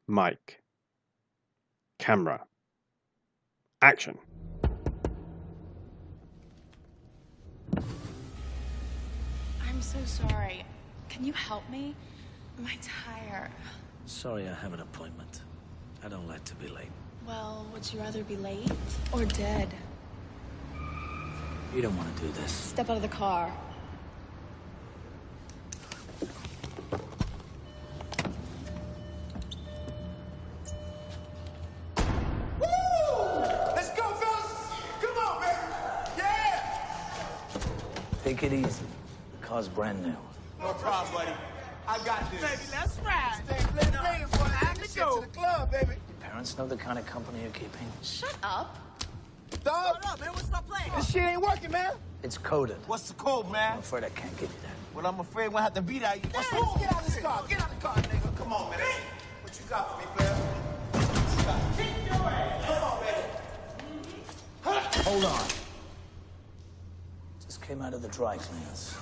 Mic. Camera. Action. I'm so sorry. Can you help me? My tire. Sorry, I have an appointment. I don't like to be late. Well, would you rather be late or dead? You don't want to do this. Step out of the car. Let's go, fellas! Come on, man! Yeah! Take it easy. The car's brand new. No problem, buddy. I got this. Baby, let's ride. Stay playing for the action to the club, baby. Parents know the kind of company you're keeping? Shut up. Dog, Hold up, man. What's up playing? this shit ain't working, man. It's coded. What's the code, man? I'm afraid I can't give you that. Well, I'm afraid we'll have to beat out you. What's the code? Get out of this car. Get out of the car, nigga. Come on, man. What you got for me, player? What you got? Kick your ass. Come on, baby. Hold on. Just came out of the dry cleaners.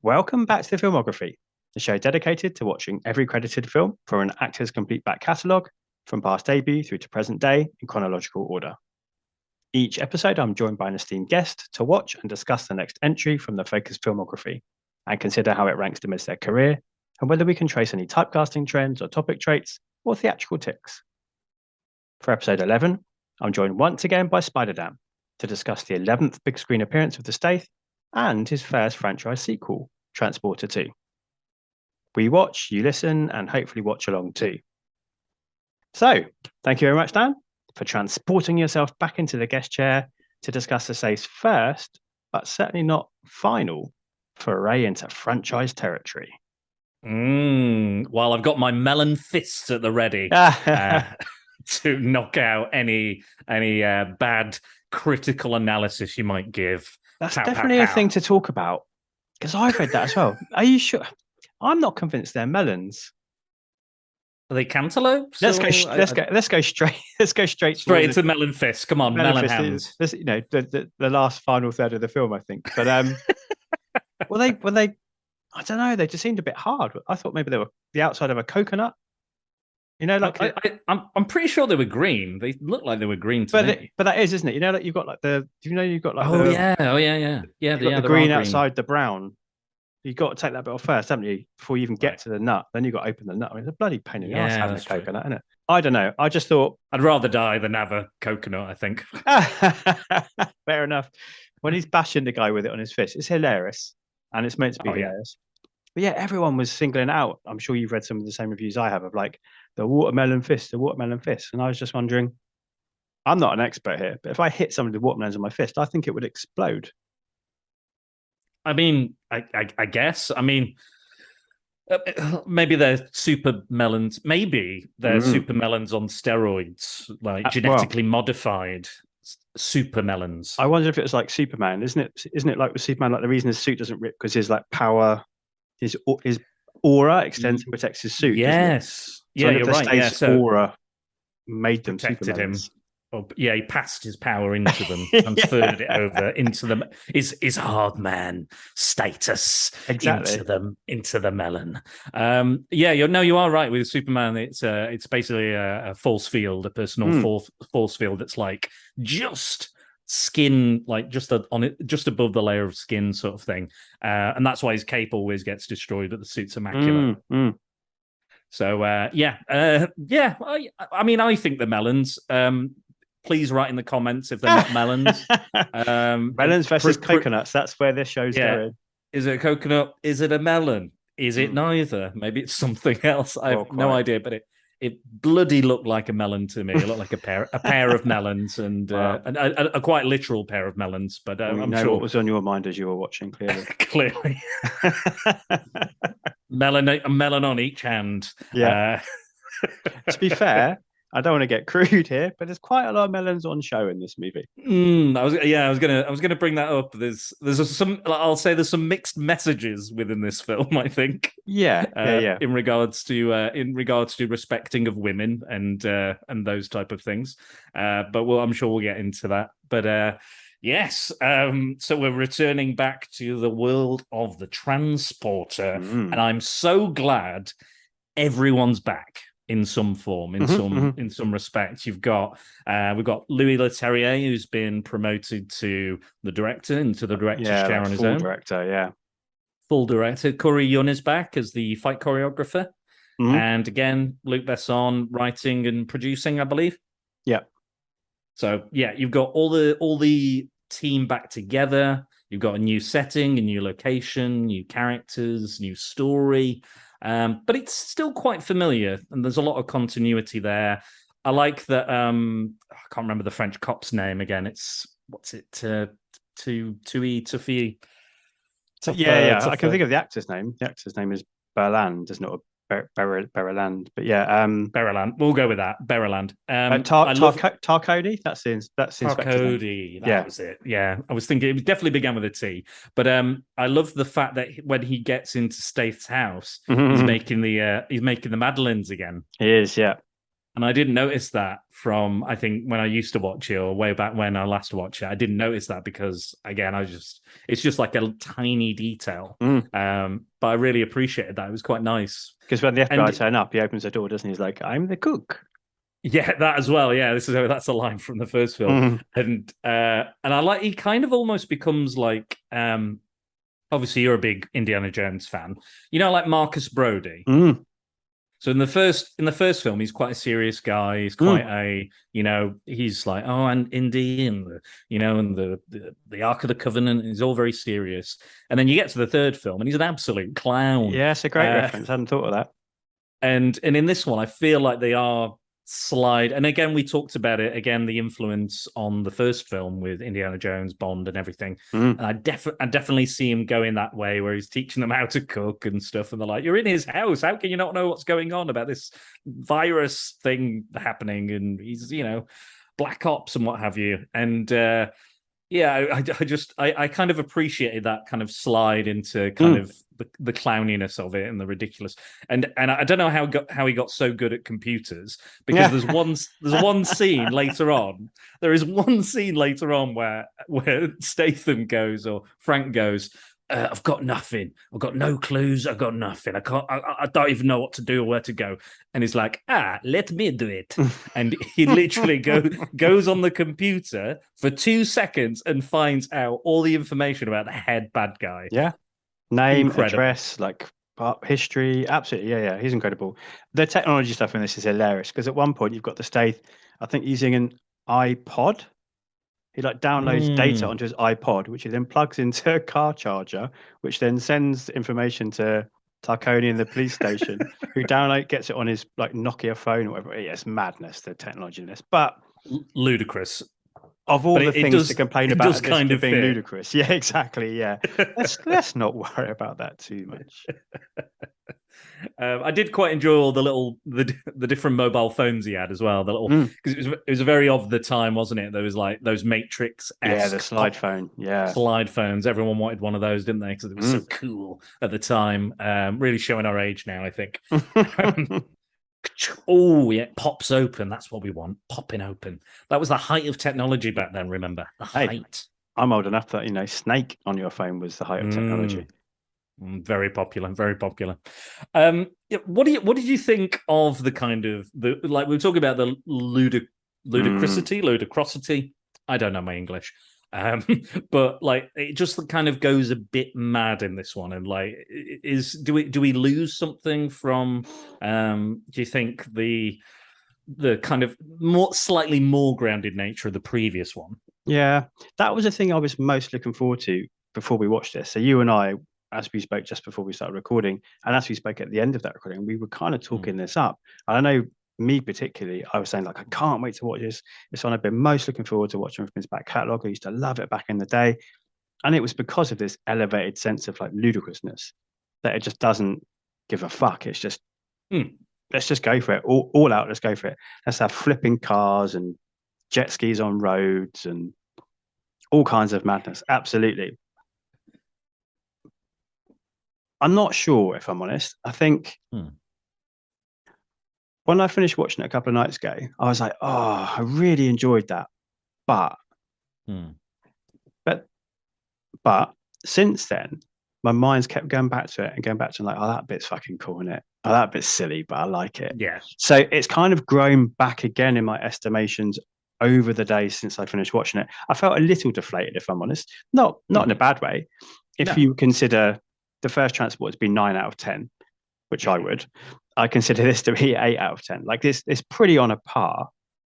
Welcome back to the Filmography, the show dedicated to watching every credited film for an actor's complete back catalogue, from past debut through to present day in chronological order. Each episode, I'm joined by an esteemed guest to watch and discuss the next entry from the focused filmography and consider how it ranks amidst their career and whether we can trace any typecasting trends or topic traits or theatrical tics. For episode 11, I'm joined once again by Spider-Dam to discuss the 11th big screen appearance of the Stath and his first franchise sequel, Transporter 2. We watch, you listen, and hopefully watch along too. So, thank you very much, Dan, for transporting yourself back into the guest chair to discuss the Stath's first, but certainly not final, foray into franchise territory. Well, I've got my melon fists at the ready to knock out any bad critical analysis you might give. That's definitely a thing to talk about, because I've read that as well. Are you sure? I'm not convinced they're melons. Are they cantaloupes? Let's go straight into melon fist. Come on, melon hands. This, the last final third of the film, I think. But were they? I don't know. They just seemed a bit hard. I thought maybe they were the outside of a coconut. I'm pretty sure they were green. They look like they were green to me. But that is, isn't it? Like you've got like the. Do you know you've got like? The green outside the brown. You've got to take that bit off first, haven't you? Before you even get to the nut, then you've got to open the nut. I mean, it's a bloody pain in the ass having a coconut, isn't it? I don't know. I just thought I'd rather die than have a coconut. I think. Fair enough. When he's bashing the guy with it on his fist, it's hilarious, and it's meant to be hilarious. But yeah, everyone was singling it out. I'm sure you've read some of the same reviews I have of like the watermelon fist, and I was just wondering. I'm not an expert here, but if I hit somebody with watermelons on my fist, I think it would explode. I mean, I guess. I mean, maybe they're super melons. Maybe they're super melons on steroids, like genetically modified super melons. I wonder if it was like Superman, isn't it? Isn't it like with Superman? Like the reason his suit doesn't rip because his like power, his aura extends and protects his suit. Yes, so you're right. Yeah, so aura made them protected him. Supermelons. He passed his power into them, transferred it over into them. His hard man status into the melon. You are right with Superman. It's basically a force field, a personal force field that's like just skin, like just above the layer of skin, sort of thing. And that's why his cape always gets destroyed, but the suit's immaculate. So I mean, I think the melons. Please write in the comments if they're not melons. Melons versus coconuts. That's where this show's going. Is it a coconut? Is it a melon? Is it neither? Maybe it's something else. I have no idea, but it bloody looked like a melon to me. It looked like a pair of melons and a quite literal pair of melons. But I'm sure what was on your mind as you were watching. Clearly, clearly. melon on each hand. Yeah. To be fair, I don't want to get crude here, but there's quite a lot of melons on show in this movie. I was gonna bring that up. There's I'll say there's some mixed messages within this film. I think. Yeah. In regards to respecting of women and those type of things. But I'm sure we'll get into that. But yes, so we're returning back to the world of the transporter, and I'm so glad everyone's back in some form, in some respect. We've got Louis Leterrier, who's been promoted to the director, into the director's chair on his own. Full director. Corey Yun is back as the fight choreographer, and again, Luc Besson writing and producing, I believe. Yeah. So yeah, you've got all the team back together. You've got a new setting, a new location, new characters, new story. But it's still quite familiar, and there's a lot of continuity there. I like that. I can't remember the French cop's name again. It's Tufi. Yeah. I can think of the actor's name. The actor's name is Berland. It's not Berland, but yeah. Berland. We'll go with that. Berland. Tarcody. That's Tarcody. That was it. Yeah, I was thinking it definitely began with a T. But I love the fact that when he gets into Stath's house, he's making the Madeleines again. He is, yeah. And I didn't notice that from, I think, when I used to watch it, or way back when I last watched it. I didn't notice that because, again, it's just like a tiny detail. But I really appreciated that. It was quite nice. Because when the FBI turn up, he opens the door, doesn't he? He's like, "I'm the cook." Yeah, that as well. Yeah, that's a line from the first film. And I like, he kind of almost becomes like, obviously you're a big Indiana Jones fan. You know, like Marcus Brody. So in the first film, he's quite a serious guy. He's quite he's like, oh, and Indy, and the Ark of the Covenant. He's all very serious. And then you get to the third film, and he's an absolute clown. Yeah, it's a great reference. I hadn't thought of that. And in this one, I feel like they are slide. And again, we talked about it. Again, the influence on the first film with Indiana Jones, Bond, and everything. And I definitely see him going that way, where he's teaching them how to cook and stuff. And they're like, "You're in his house. How can you not know what's going on about this virus thing happening?" And he's, black ops and what have you. And I kind of appreciated that kind of slide into kind of the clowniness of it and the ridiculous. And I don't know how he got so good at computers, because there's one scene later on. There is one scene later on where Statham goes, or Frank goes, "I've got nothing. I've got no clues. I've got nothing. I don't even know what to do or where to go." And he's like, "Let me do it." And he literally goes on the computer for 2 seconds and finds out all the information about the head bad guy. Yeah. Name, address, like history. Absolutely. Yeah. He's incredible. The technology stuff in this is hilarious, because at one point you've got the Stath, I think, using an iPod. He downloads data onto his iPod, which he then plugs into a car charger, which then sends information to Tarconi in the police station, who gets it on his Nokia phone or whatever. Yeah, it's madness, the technology in this, but ludicrous. Of all the things to complain about, it kind of being fit. Ludicrous. Yeah, exactly. Yeah, let's not worry about that too much. I did quite enjoy all the different mobile phones he had as well. The little, because it was very of the time, wasn't it? There was like those Matrix. Yeah, the slide phone. Yeah, slide phones. Everyone wanted one of those, didn't they? Because it was so cool at the time. Really showing our age now, I think. Oh, yeah, pops open. That's what we want. Popping open. That was the height of technology back then. Remember the height. I'm old enough that Snake on your phone was the height of technology. Very popular, very popular. What did you think of the kind of we were talking about the ludicrosity? I don't know my English, but it just kind of goes a bit mad in this one. And do we lose something from? Do you think the kind of slightly more grounded nature of the previous one? Yeah, that was the thing I was most looking forward to before we watched this. So you and I, as we spoke just before we started recording, and as we spoke at the end of that recording, we were kind of talking this up. And I know me particularly, I was saying I can't wait to watch this. It's one I've been most looking forward to watching from his back catalogue. I used to love it back in the day. And it was because of this elevated sense of ludicrousness that it just doesn't give a fuck. It's just Mm. let's just go for it. All out, let's go for it. Let's have flipping cars and jet skis on roads and all kinds of madness. Absolutely. I'm not sure, if I'm honest. I think when I finished watching it a couple of nights ago, I was like, oh, I really enjoyed that. But but since then, my mind's kept going back to it and going back to like, oh, that bit's fucking cool, isn't it? Oh, that bit's silly, but I like it. Yeah. So it's kind of grown back again in my estimations over the days since I finished watching it. I felt a little deflated, if I'm honest. Not in a bad way. If you consider the first Transport has been 9 out of 10, which I would, I consider this to be 8 out of 10. Like this, it's pretty on a par.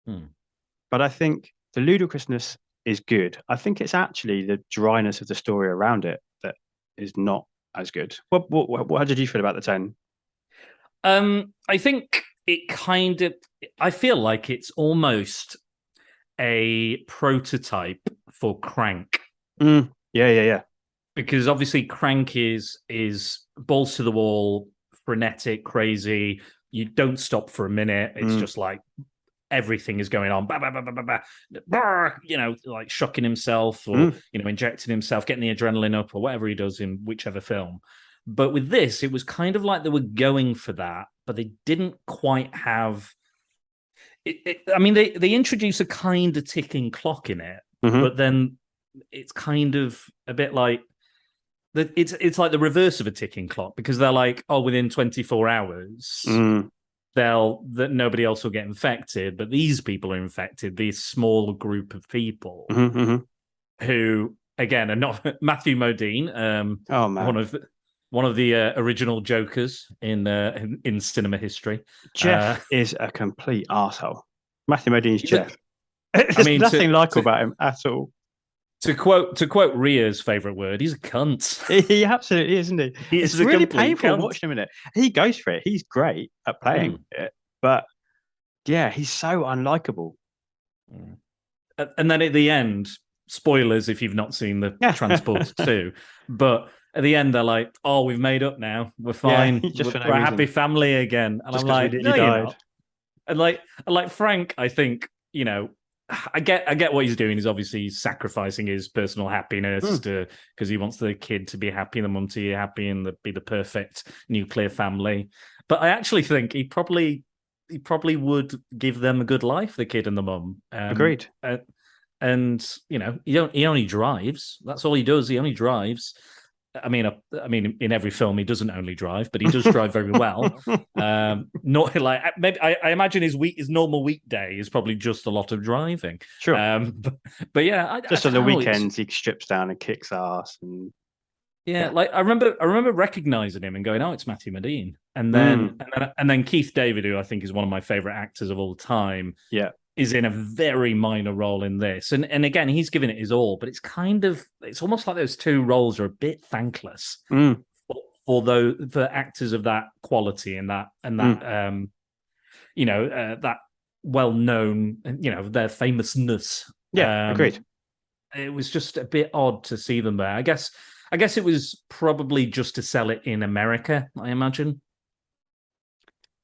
But I think the ludicrousness is good. I think it's actually the dryness of the story around it that is not as good. How did you feel about the 10? I think it kind of, I feel like it's almost a prototype for Crank. Yeah. Because obviously Crank is balls to the wall, frenetic, crazy. You don't stop for a minute. It's just like everything is going on. Bah, bah, bah, bah, bah, bah. You know, like shocking himself or, you know, injecting himself, getting the adrenaline up or whatever he does in whichever film. But with this, it was kind of like they were going for that, but they didn't quite have... I mean, they introduce a kind of ticking clock in it, but then it's kind of a bit like... It's like the reverse of a ticking clock because they're like, oh, within 24 hours, that nobody else will get infected, but these people are infected. This small group of people who, again, are not Matthew Modine. Oh man, one of the original Jokers in cinema history. Jeff is a complete arsehole. Matthew Modine's Jeff. I mean, nothing likable about him at all. To quote Ria's favorite word, he's a cunt. He absolutely is, isn't he? It's really painful watching him in it. He goes for it. He's great at playing it, but yeah, he's so unlikable. And then at the end, spoilers if you've not seen the Transport 2, but at the end they're like, "Oh, we've made up now. We're fine. We're a happy family again." And I'm like, "No, you're not." And like Frank, I think, you know, I get what he's doing. He's obviously sacrificing his personal happiness because he wants the kid to be happy, the mum to be happy, and be the perfect nuclear family. But I actually think he probably would give them a good life, the kid and the mum. Agreed. And you know, he only drives. That's all he does. He only drives. I mean, in every film he doesn't only drive, but he does drive very well. Not like maybe I imagine his normal weekday is probably just a lot of driving. Sure, but yeah, just on the weekends he strips down and kicks ass and like I remember recognizing him and going, "Oh, it's Matthew Modine," and then Keith David, who I think is one of my favorite actors of all time. Yeah. Is in a very minor role in this. And again, he's giving it his all, but it's almost like those two roles are a bit thankless for actors of that quality and that you know, that well-known, you know, their famousness. Yeah, agreed. It was just a bit odd to see them there. I guess it was probably just to sell it in America, I imagine.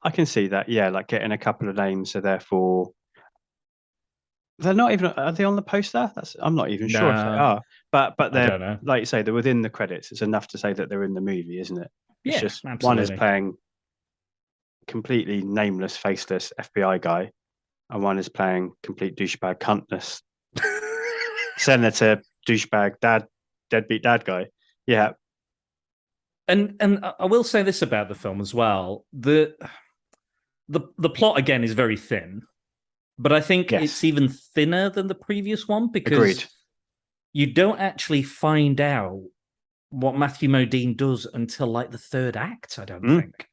I can see that, yeah, like getting a couple of names, so therefore they're not even. Are they on the poster? I'm not even sure if they are. But they're, like you say, they're within the credits. It's enough to say that they're in the movie, isn't it? It's just absolutely. One is playing completely nameless, faceless FBI guy, and one is playing complete douchebag, cuntless senator, douchebag, deadbeat dad guy. Yeah. And I will say this about the film as well: the plot again is very thin. But I think it's even thinner than the previous one because you don't actually find out what Matthew Modine does until like the third act, I don't think.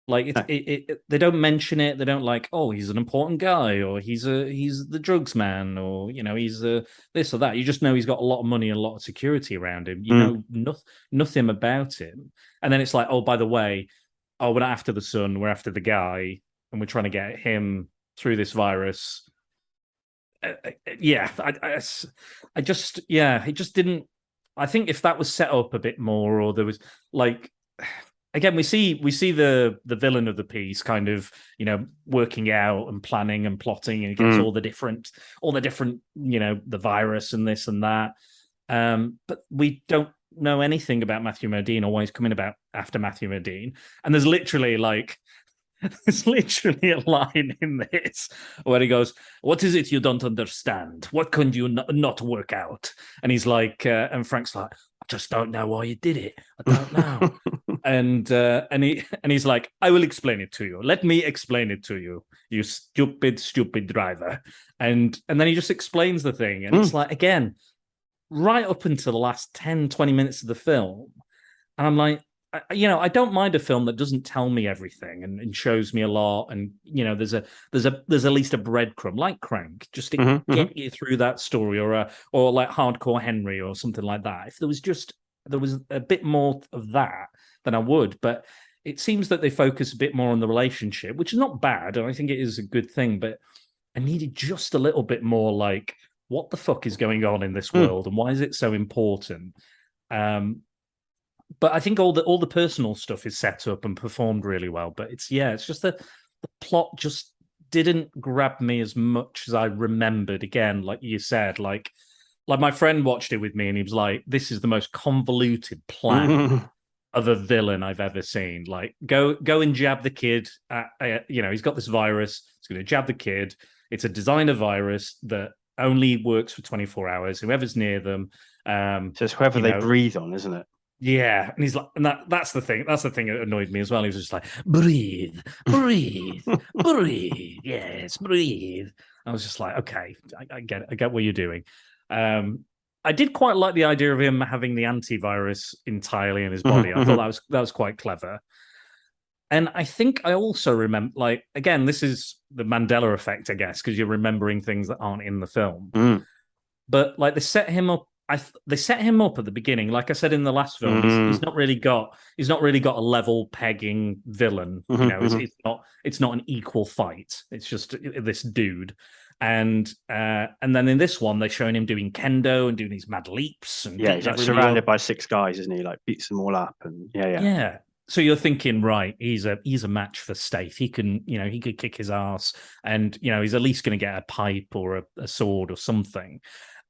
Like they don't mention it. They don't like, oh, he's an important guy or he's the drugs man or, you know, he's this or that. You just know he's got a lot of money and a lot of security around him. You know nothing about him. And then it's like, oh, by the way, oh, we're not after the son, we're after the guy and we're trying to get him through this virus. It just didn't. I think if that was set up a bit more, or there was like, again, we see the villain of the piece kind of, working out and planning and plotting against all the different, the virus and this and that. But we don't know anything about Matthew Modine or why he's coming about after Matthew Modine. And there's literally a line in this where he goes, "What is it you don't understand? What can you not work out?" And he's like, and Frank's like, "I just don't know why you did it. I don't know." and he's like, "I will explain it to you. Let me explain it to you, you stupid driver." And then he just explains the thing. And it's like, again, right up until the last 10, 20 minutes of the film. And I'm like, I don't mind a film that doesn't tell me everything and shows me a lot. And, there's at least a breadcrumb like Crank, just to get you through that story, or like Hardcore Henry or something like that. If there was a bit more of that, then I would. But it seems that they focus a bit more on the relationship, which is not bad. And I think it is a good thing, but I needed just a little bit more like, what the fuck is going on in this world and why is it so important? But I think all the personal stuff is set up and performed really well. But it's just the plot just didn't grab me as much as I remembered. Again, like you said, like my friend watched it with me and he was like, "This is the most convoluted plan of a villain I've ever seen. Like, go and jab the kid. He's got this virus. He's going to jab the kid. It's a designer virus that only works for 24 hours. Whoever's near them, just whoever they breathe on, isn't it?" Yeah, and he's like, and that's the thing. That's the thing that annoyed me as well. He was just like, breathe, breathe, breathe. Yes, breathe. I was just like, okay, I get what you're doing. I did quite like the idea of him having the antivirus entirely in his body. I thought that was quite clever. And I think I also remember, like, again, this is the Mandela effect, I guess, because you're remembering things that aren't in the film. But like, they set him up. They set him up at the beginning, like I said in the last film. He's not really got a level pegging villain. It's not an equal fight. It's just this dude. And then in this one, they're showing him doing kendo and doing these mad leaps. And he's like surrounded by 6 guys, isn't he? Like beats them all up, and yeah. So you're thinking, right? He's a match for Stath. He can, he could kick his ass, and he's at least going to get a pipe or a sword or something,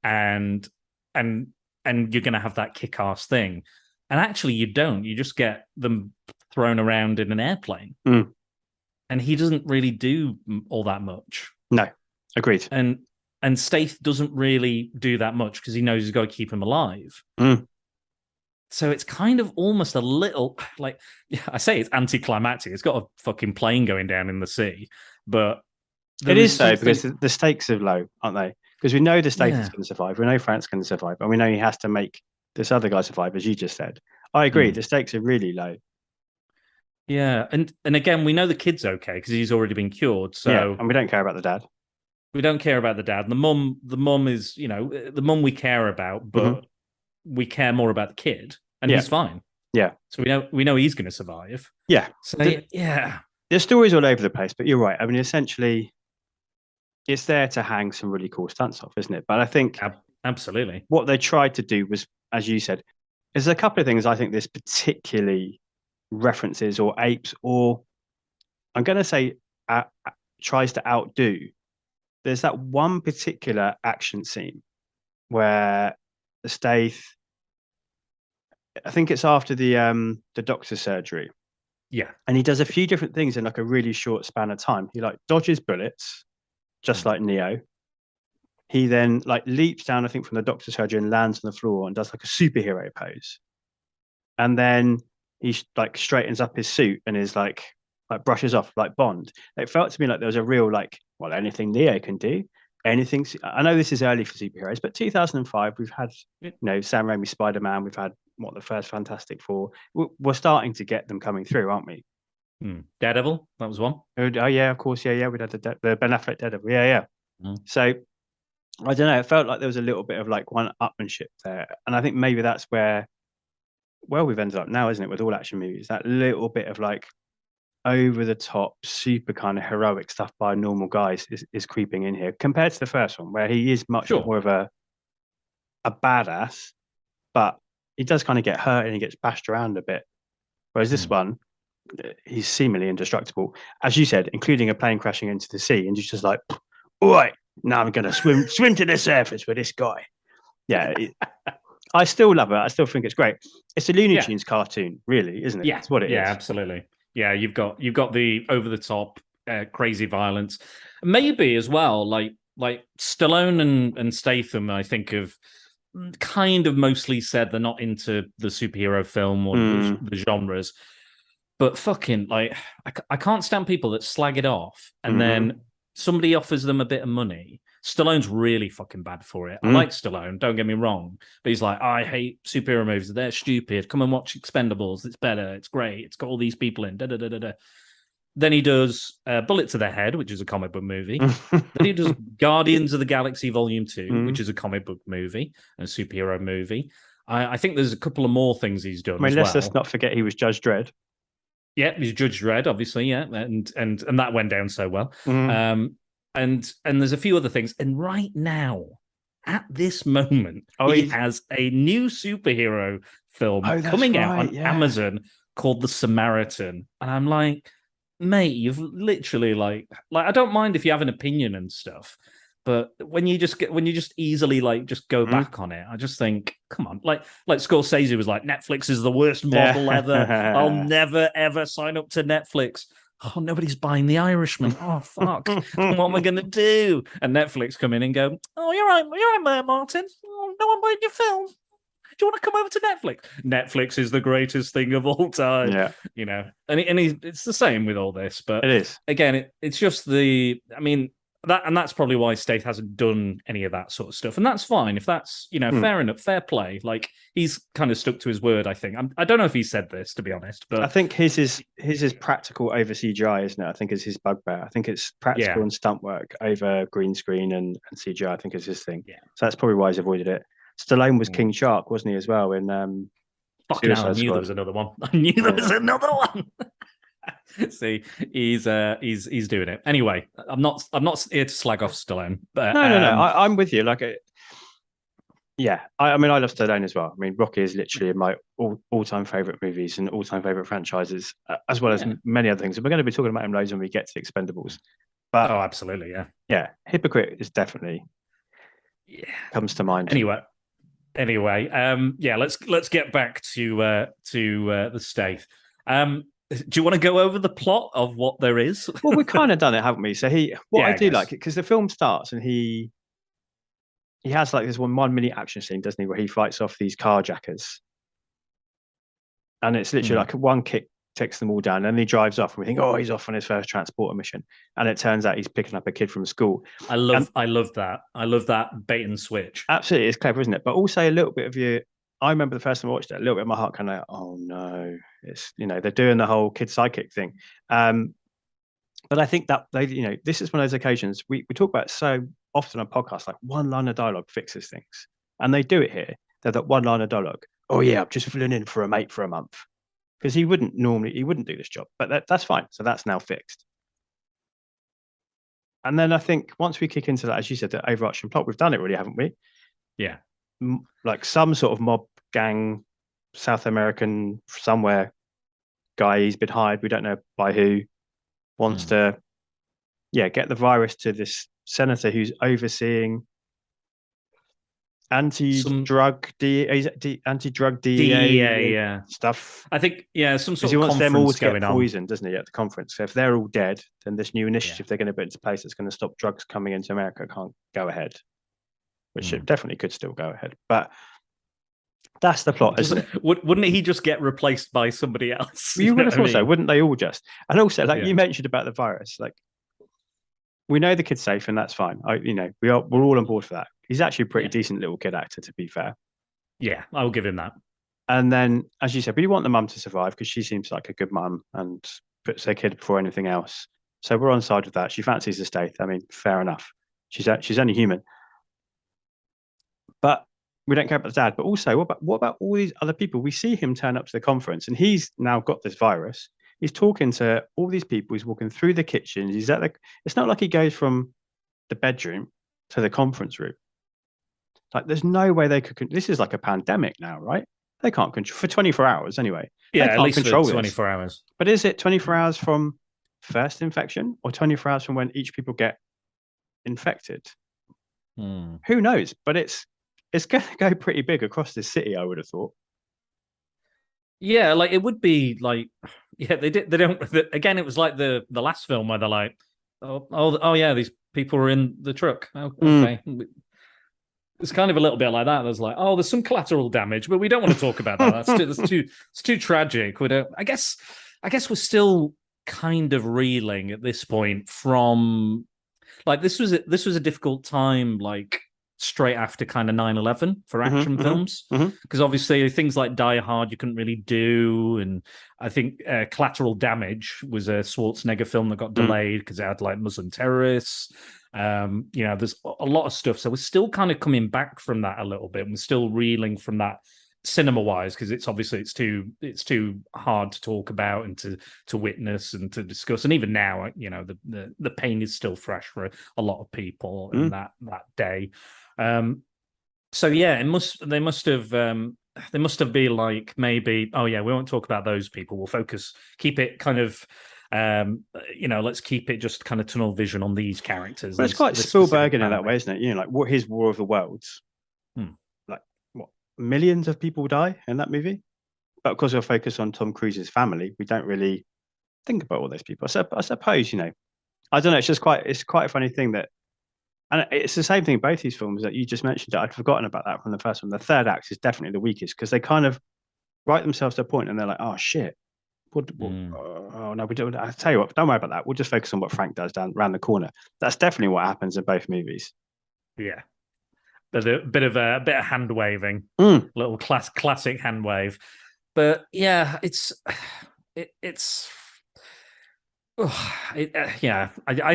and you're going to have that kick-ass thing. And actually, you don't. You just get them thrown around in an airplane, and he doesn't really do all that much. No, agreed. And Stath doesn't really do that much because he knows he's got to keep him alive. So it's kind of almost a little like, I say it's anticlimactic. It's got a fucking plane going down in the sea, but it is so because the stakes are low, aren't they? Because we know the Stath is going to survive. We know Frank's going to survive, and we know he has to make this other guy survive, as you just said. I agree. The stakes are really low. Yeah, and again, we know the kid's okay because he's already been cured. So and we don't care about the dad. We don't care about the dad. The mum is, the mum we care about, but we care more about the kid, and he's fine. Yeah. So we know he's going to survive. Yeah. So there's stories all over the place, but you're right. I mean, essentially, it's there to hang some really cool stunts off, isn't it? But I think absolutely what they tried to do was, as you said, there's a couple of things I think this particularly references or apes, or I'm going to say tries to outdo. There's that one particular action scene where the Stath, I think it's after the doctor's surgery. Yeah. And he does a few different things in like a really short span of time. He like dodges bullets, just like Neo. He then like leaps down, I think, from the doctor's surgery and lands on the floor and does like a superhero pose. And then he like straightens up his suit and is like brushes off like Bond. It felt to me like there was a real like, well, anything Neo can do, anything. I know this is early for superheroes, but 2005, we've had, Sam Raimi Spider-Man, we've had the first Fantastic Four. We're starting to get them coming through, aren't we? Daredevil, that was one. Oh yeah, of course, yeah. We'd had the Ben Affleck Daredevil, yeah. So I don't know. It felt like there was a little bit of like one-upmanship there, and I think maybe that's where, well, we've ended up now, isn't it, with all action movies? That little bit of like over the top, super kind of heroic stuff by normal guys is creeping in here compared to the first one, where he is much more of a badass, but he does kind of get hurt and he gets bashed around a bit. Whereas this one, he's seemingly indestructible, as you said, including a plane crashing into the sea, and he's just like, all right, now I'm going to swim to the surface with this guy. Yeah, I still love it. I still think it's great. It's a Looney Tunes cartoon, really, isn't it? Yeah, It's what it is. Yeah, absolutely. Yeah, you've got the over the top, crazy violence. Maybe as well, like Stallone and Statham. I think have kind of mostly said they're not into the superhero film or the genres, but fucking like I can't stand people that slag it off and then somebody offers them a bit of money. Stallone's really fucking bad for it. I like Stallone, don't get me wrong, but he's like, I hate superhero movies. They're stupid. Come and watch Expendables. It's better. It's great. It's got all these people in. Da da da da da. Then he does Bullet to the Head, which is a comic book movie. Then he does Guardians of the Galaxy Volume 2, which is a comic book movie and a superhero movie. I think there's a couple of more things he's done. Let's not forget he was Judge Dredd. Yeah, he's Judge Dredd, obviously, yeah, and that went down so well. And there's a few other things. And right now, at this moment, he has a new superhero film coming out on Amazon called The Samaritan. And I'm like, mate, you've literally like I don't mind if you have an opinion and stuff, but when you just easily just go back on it, I just think, come on, like Scorsese was like, Netflix is the worst model ever. I'll never ever sign up to Netflix. Oh, nobody's buying The Irishman. Oh, fuck. What am I going to do? And Netflix come in and go, oh, you're right, Martin. Oh, no one buying your film. Do you want to come over to Netflix? Netflix is the greatest thing of all time. Yeah. You know, and it's the same with all this. But it is. Again, it's just that's probably why Stath hasn't done any of that sort of stuff. And that's fine. If that's, fair enough, fair play. Like, he's kind of stuck to his word, I think. I don't know if he said this, to be honest. But I think his is practical over CGI, isn't it? I think it's his bugbear. I think it's practical and stunt work over green screen and CGI, I think is his thing. Yeah. So that's probably why he's avoided it. Stallone was King Shark, wasn't he, as well? In fucking hell, I knew there was another one. I knew there was another one. See, he's doing it anyway. I'm not here to slag off Stallone, but no. I'm with you. Like, I mean, I love Stallone as well. I mean, Rocky is literally my all-time favorite movies and all-time favorite franchises, as well as many other things. And we're going to be talking about him loads when we get to Expendables. But absolutely, yeah. Hypocrite is definitely comes to mind. Anyway, let's get back to the Stath. Do you want to go over the plot of what there is? Well, we've kind of done it, haven't we? So I do like it because the film starts and he has like this one mini action scene, doesn't he, where he fights off these carjackers, and it's literally like one kick takes them all down, and he drives off, and we think, oh, he's off on his first transporter mission, and it turns out he's picking up a kid from school. I love that. I love that bait and switch. Absolutely, it's clever, isn't it? But also a little bit of you. I remember the first time I watched it, a little bit of my heart kind of, oh no, it's they're doing the whole kid sidekick thing. But I think that this is one of those occasions we talk about so often on podcasts, like one line of dialogue fixes things, and they do it here. They're that one line of dialogue. Oh yeah, I'm just filling in for a mate for a month, because he wouldn't do this job, but that's fine. So that's now fixed. And then I think once we kick into that, as you said, the overarching plot, we've done it really, haven't we? Yeah. Like some sort of mob gang, South American somewhere guy, he's been hired, we don't know by who, wants to get the virus to this senator who's overseeing anti-drug DEA stuff. I think some sort of he wants them all to get poisoned, doesn't he, at the conference? So if they're all dead, then this new initiative they're going to put into place that's going to stop drugs coming into America can't go ahead, which it definitely could still go ahead. But that's the plot, isn't it? Wouldn't he just get replaced by somebody else? You would have thought so, wouldn't they all just? And also, like you mentioned about the virus, like we know the kid's safe and that's fine. We're all on board for that. He's actually a pretty decent little kid actor, to be fair. Yeah, I'll give him that. And then, as you said, we want the mum to survive because she seems like a good mum and puts her kid before anything else. So we're on side with that. She fancies the Stath. I mean, fair enough. She's only human. But we don't care about the dad. But also, what about all these other people? We see him turn up to the conference and he's now got this virus. He's talking to all these people. He's walking through the kitchens. It's not like he goes from the bedroom to the conference room. Like, there's no way they could. This is like a pandemic now, right? They can't control for 24 hours anyway. Yeah, They at can't least control for this. 24 hours. But is it 24 hours from first infection or 24 hours from when each people get infected? Who knows? But it's going to go pretty big across this city, I would have thought. Yeah, like it would be like, yeah, they don't. Again, it was like the last film where they're like, oh yeah, these people were in the truck. Oh, okay. It's kind of a little bit like that. There's like, oh, there's some collateral damage, but we don't want to talk about that. It's too tragic. We don't. I guess we're still kind of reeling at this point from, like, this was a difficult time, like straight after kind of 9/11 for action films, because obviously things like Die Hard you couldn't really do, and I think Collateral Damage was a Schwarzenegger film that got delayed because it had like Muslim terrorists. There's a lot of stuff, so we're still kind of coming back from that a little bit, and we're still reeling from that cinema wise, because it's too hard to talk about and to witness and to discuss. And even now, the pain is still fresh for a lot of people in that day. So yeah, they must have been like, maybe, oh yeah, we won't talk about those people, we'll keep it kind of let's keep it just kind of tunnel vision on these characters. But it's quite Spielbergian in that way, isn't it? Like what his War of the Worlds, like what, millions of people die in that movie, but because we're focused on Tom Cruise's family, we don't really think about all those people. I suppose, I don't know. It's quite a funny thing that. And it's the same thing in both these films that you just mentioned. I'd forgotten about that from the first one. The third act is definitely the weakest because they kind of write themselves to a point and they're like, oh, shit. Oh, no, we don't. I tell you what, don't worry about that. We'll just focus on what Frank does around the corner. That's definitely what happens in both movies. Yeah. There's a bit of hand waving, little classic hand wave. But yeah, I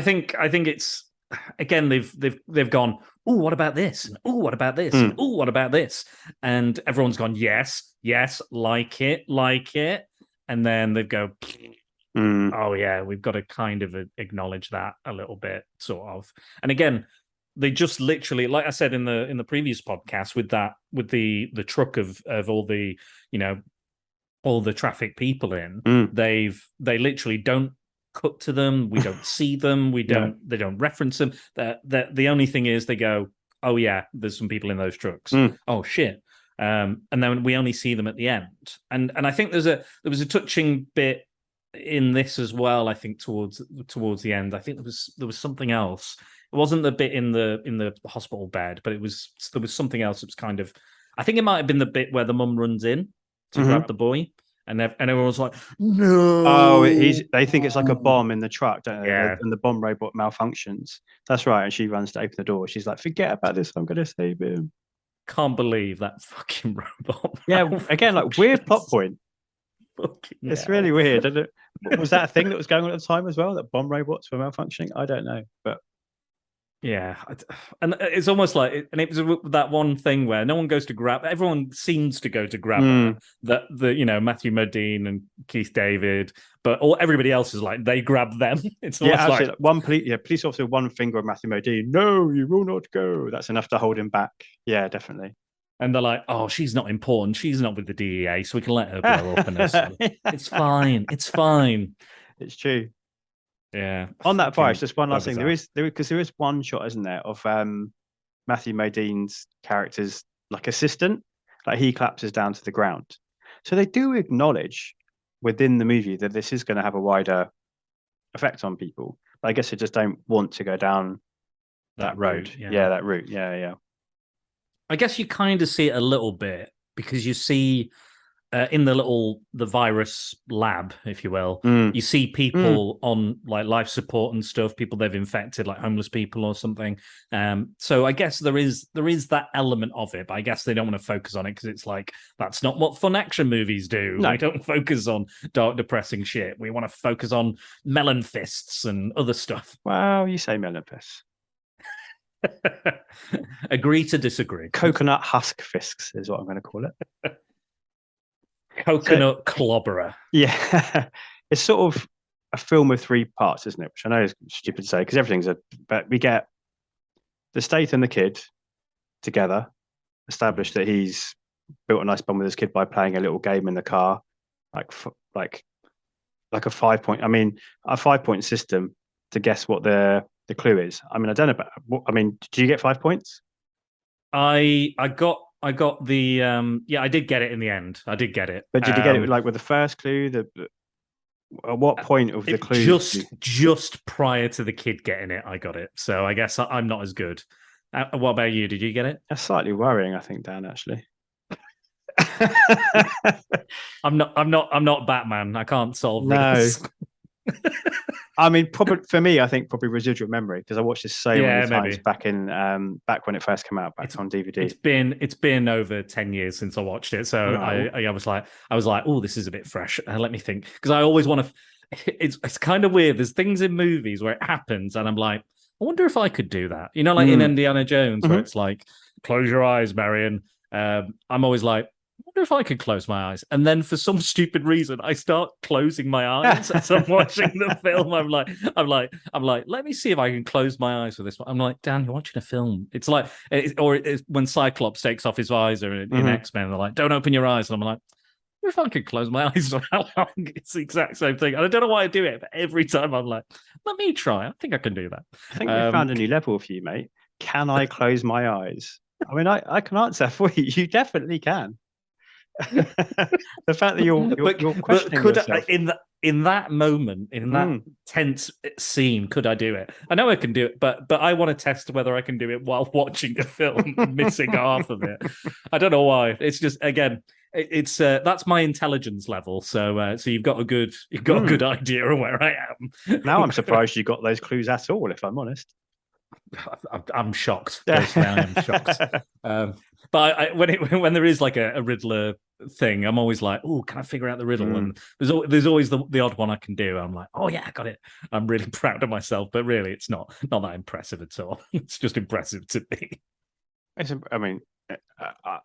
think it's, again, they've gone, oh, what about this? And oh, what about this? And oh, what about this? And everyone's gone, yes, like it. And then they go, oh yeah, we've got to kind of acknowledge that a little bit, sort of. And again, they just literally, like I said in the previous podcast, with the truck of all the, all the traffic people in, they literally don't cut to them. We don't see them. They don't reference them. The only thing is they go, oh yeah, there's some people in those trucks. Oh shit. And then we only see them at the end. And I think there was a touching bit in this as well. I think towards the end, I think there was something else. It wasn't the bit in the hospital bed, but there was something else that was kind of, I think it might have been the bit where the mum runs in to grab the boy. And everyone's like, no. Oh, they think it's like a bomb in the truck, don't they? Yeah. And the bomb robot malfunctions. That's right. And she runs to open the door. She's like, forget about this. I'm going to save him. Can't believe that fucking robot. Yeah, again, like weird plot point. It's really weird. Isn't it? Was that a thing that was going on at the time as well? That bomb robots were malfunctioning? I don't know. But yeah, and it's almost like, and it was that one thing where no one goes to grab. Everyone seems to go to grab her, Matthew Modine and Keith David, but everybody else is like they grab them. It's almost like one police officer, one finger of Matthew Modine. No, you will not go. That's enough to hold him back. Yeah, definitely. And they're like, oh, she's not important. She's not with the DEA, so we can let her blow up. And it's fine. It's fine. It's true. Yeah. On that virus, just one last thing. There is one shot, isn't there, of Matthew Modine's character's like assistant, like he collapses down to the ground. So they do acknowledge within the movie that this is going to have a wider effect on people. But I guess they just don't want to go down that road. That route. Yeah. I guess you kind of see it a little bit because you see in the virus lab, if you will, you see people on like life support and stuff, people they've infected, like homeless people or something. So I guess there is that element of it, but I guess they don't want to focus on it because it's like, that's not what fun action movies do. No. We don't focus on dark, depressing shit. We want to focus on melon fists and other stuff. Wow, you say melon fists. Agree to disagree. Coconut husk fists is what I'm going to call it. Coconut clobberer. Yeah. It's sort of a film of three parts, isn't it? Which I know is stupid to say because but we get the Stath and the kid together, established that he's built a nice bond with his kid by playing a little game in the car. like a 5 point. I mean, a 5 point system to guess what the clue is. I mean, I don't know about. I mean, do you get 5 points? I got the I did get it in the end. I did get it. But did you get it like with the first clue? At what point of the clue? Just prior to the kid getting it, I got it. So I guess I'm not as good. What about you? Did you get it? That's slightly worrying, I think, Dan. Actually, I'm not Batman. I can't solve riddles. I mean, probably for me, I think probably residual memory, because I watched this so many times back when it first came out, on DVD. It's been over 10 years since I watched it, so I was like, oh, this is a bit fresh. Let me think, because I always want to. It's kind of weird. There's things in movies where it happens, and I'm like, I wonder if I could do that. You know, like in Indiana Jones, where it's like, close your eyes, Marion. I'm always like, I wonder if I could close my eyes. And then for some stupid reason, I start closing my eyes as I'm watching the film. I'm like, let me see if I can close my eyes for this one. I'm like, Dan, you're watching a film. It's like, it's when Cyclops takes off his visor in X-Men, they're like, don't open your eyes. And I'm like, I wonder if I could close my eyes for how long? It's the exact same thing. And I don't know why I do it, but every time I'm like, let me try. I think I can do that. I think we found a new level for you, mate. Can I close my eyes? I mean, I can answer for you. You definitely can. The fact that you're questioning yourself. In that moment, in that tense scene, could I do it? I know I can do it, but I want to test whether I can do it while watching the film, missing half of it. I don't know why. It's just, again, it's that's my intelligence level. So you've got a good idea of where I am. Now I'm surprised you got those clues at all, if I'm honest. I'm shocked. Personally, I am shocked. But when there is like a Riddler thing, I'm always like, oh, can I figure out the riddle? And there's always the odd one I can do. I'm like, oh yeah, I got it. I'm really proud of myself. But really, it's not that impressive at all. It's just impressive to me.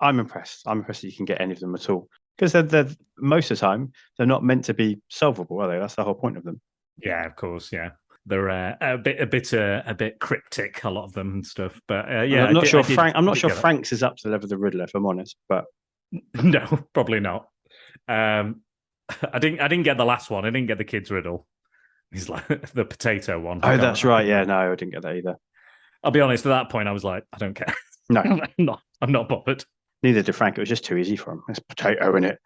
I'm impressed. I'm impressed that you can get any of them at all, because they're most of the time they're not meant to be solvable, are they? That's the whole point of them. Yeah, of course. Yeah. They're a bit cryptic, a lot of them and stuff. But I'm not sure Frank's is up to the level of the Riddler, if I'm honest. But no, probably not. I didn't get the last one. I didn't get the kid's riddle. He's like the potato one. Oh, that's right. Yeah, no, I didn't get that either. I'll be honest. At that point, I was like, I don't care. No, I'm not bothered. Neither did Frank. It was just too easy for him. There's potato in it.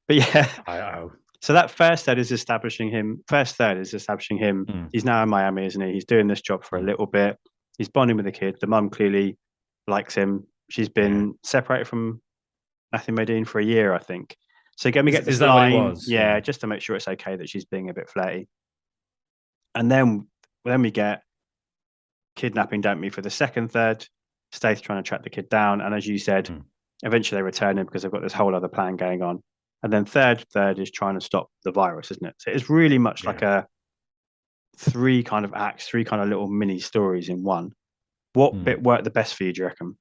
But yeah. So that first third is establishing him. He's now in Miami, isn't he? He's doing this job for a little bit. He's bonding with the kid. The mum clearly likes him. She's been separated from Matthew Modine for a year, I think. So can we get this line? What it was? Yeah, just to make sure it's okay that she's being a bit flirty. And then we get kidnapping, don't we, for the second third. Stath trying to track the kid down. And as you said, eventually they return him because they've got this whole other plan going on. And then third is trying to stop the virus, isn't it? So it's really much like a three kind of acts, three kind of little mini stories in one. What bit worked the best for you, do you reckon?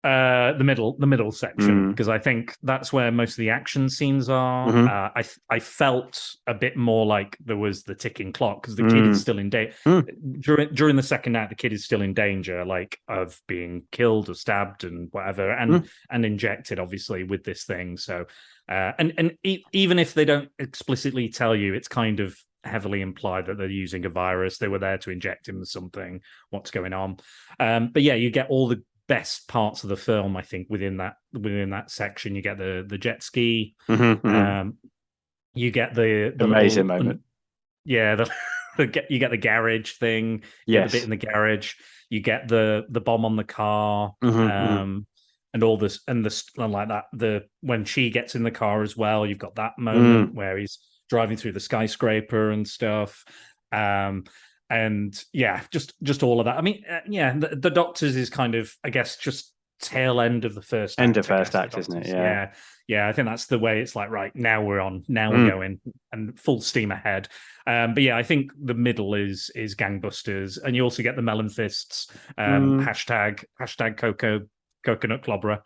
The middle section, because I think that's where most of the action scenes are. I felt a bit more like there was the ticking clock, because the kid is still in danger. During the second act, the kid is still in danger, like of being killed or stabbed and whatever, and injected, obviously, with this thing. So, even if they don't explicitly tell you, it's kind of heavily implied that they're using a virus. They were there to inject him with something. What's going on? But yeah, you get all the best parts of the film, I think, within that section. You get the jet ski. You get the amazing moment. Yeah, you get the garage thing. You get the bit in the garage. You get the bomb on the car. And all this and like that. When she gets in the car as well, you've got that moment where he's driving through the skyscraper and stuff. And yeah, just all of that. I mean, the Doctors is kind of, I guess, just tail end of the first act, isn't it? Yeah. I think that's the way it's like, right, now we're going and full steam ahead. But yeah, I think the middle is gangbusters, and you also get the melon fists, hashtag coconut clobberer.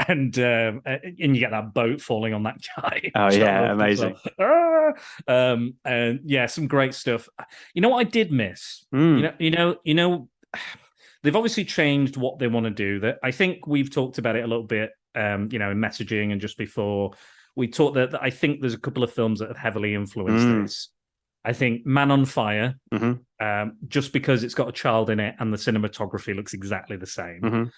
And you get that boat falling on that guy. Oh yeah, amazing. And yeah, some great stuff. You know what I did miss? You know, they've obviously changed what they want to do. That I think we've talked about it a little bit you know, in messaging and just before we talked that I think there's a couple of films that have heavily influenced this. I think Man on Fire, just because it's got a child in it and the cinematography looks exactly the same,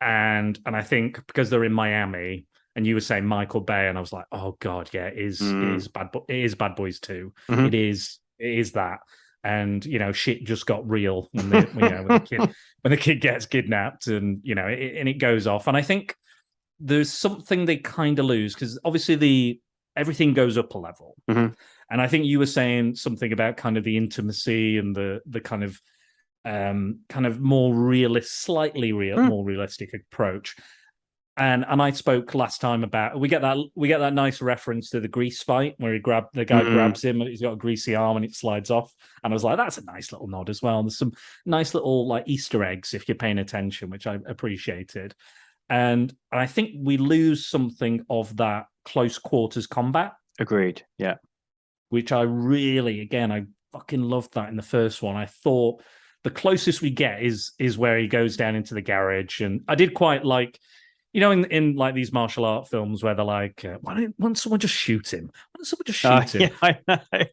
and I think because they're in Miami, and you were saying Michael Bay, and I was like, oh god, yeah, it is Bad Boys 2. It is that. And you know, shit just got real when the kid gets kidnapped, and you know, and it goes off. And I think there's something they kind of lose because obviously everything goes up a level. And I think you were saying something about kind of the intimacy and the kind of more slightly more realistic approach. And I spoke last time about we get that nice reference to the grease fight where the guy grabs him and he's got a greasy arm and it slides off. And I was like, that's a nice little nod as well. There's some nice little like Easter eggs if you're paying attention, which I appreciated. And I think we lose something of that close quarters combat. Agreed. Yeah. Which I fucking loved that in the first one. I thought the closest we get is where he goes down into the garage. And I did quite like, you know, in like these martial art films where they're like, why don't someone just shoot him? Why don't someone just shoot him? Yeah, I know.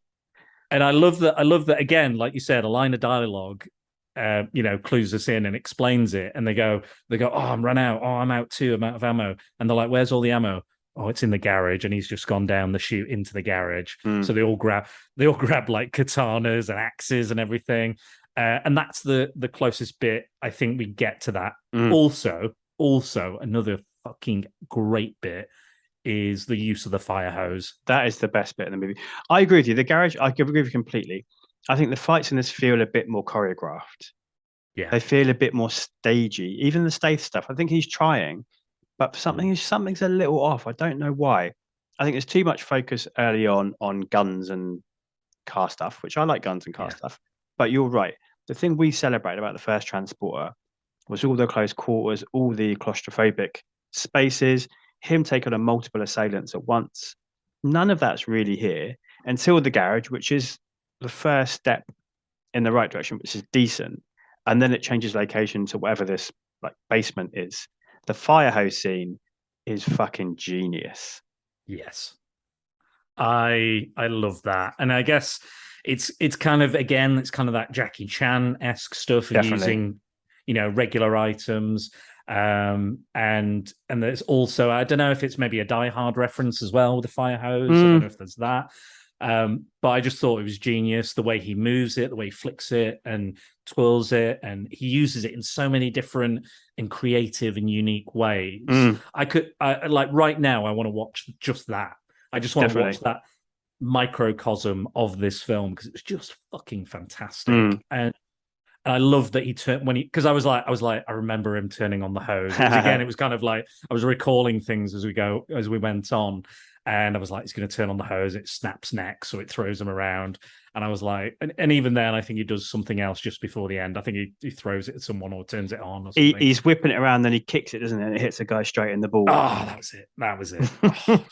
And I love that again, like you said, a line of dialogue, you know, clues us in and explains it. And they go, oh, I'm run out. Oh, I'm out too. I'm out of ammo. And they're like, where's all the ammo? Oh, it's in the garage, and he's just gone down the chute into the garage. So they all grab like katanas and axes and everything. And that's the closest bit I think we get to that. Also, another fucking great bit is the use of the fire hose. That is the best bit in the movie. I agree with you. The garage, I agree with you completely. I think the fights in this feel a bit more choreographed. Yeah. They feel a bit more stagey. Even the Stath stuff, I think he's trying, but something's a little off. I don't know why. I think there's too much focus early on guns and car stuff, which I like guns and car stuff. But you're right. The thing we celebrate about the first Transporter was all the close quarters, all the claustrophobic spaces, him taking on multiple assailants at once. None of that's really here until the garage, which is the first step in the right direction, which is decent. And then it changes location to whatever this like basement is. The fire hose scene is fucking genius. Yes. I love that. And I guess it's kind of, again, it's kind of that Jackie Chan-esque stuff and using, you know, regular items. And there's also, I don't know if it's maybe a Die Hard reference as well with the fire hose. I don't know if there's that. But I just thought it was genius the way he moves it, the way he flicks it and twirls it, and he uses it in so many different and creative and unique ways. I like right now, I want to watch just that. I just want to watch that microcosm of this film because it's just fucking fantastic. And I love that he turned because I was like, I remember him turning on the hose. It was kind of like I was recalling things as we went on. And I was like, he's going to turn on the hose. It snaps neck, so it throws him around. And I was like, and even then, I think he does something else just before the end. I think he throws it at someone or turns it on. Or something. He's whipping it around, then he kicks it, doesn't it? And it hits the guy straight in the ball. Oh, that was it. Oh,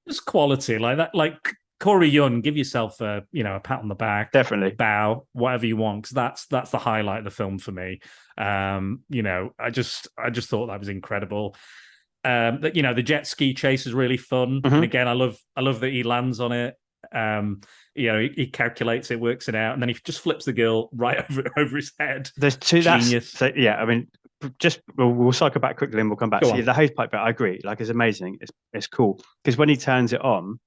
just quality like that. Like Corey Yun, give yourself a pat on the back, definitely bow, whatever you want. Because that's the highlight of the film for me. I just thought that was incredible. That the jet ski chase is really fun, and again, I love that he lands on it. He calculates it, works it out, and then he just flips the girl right over his head. There's two. Genius. So yeah, I mean, we'll cycle back quickly, and we'll come back. So the hose pipe bit, I agree. Like, it's amazing. It's cool because when he turns it on,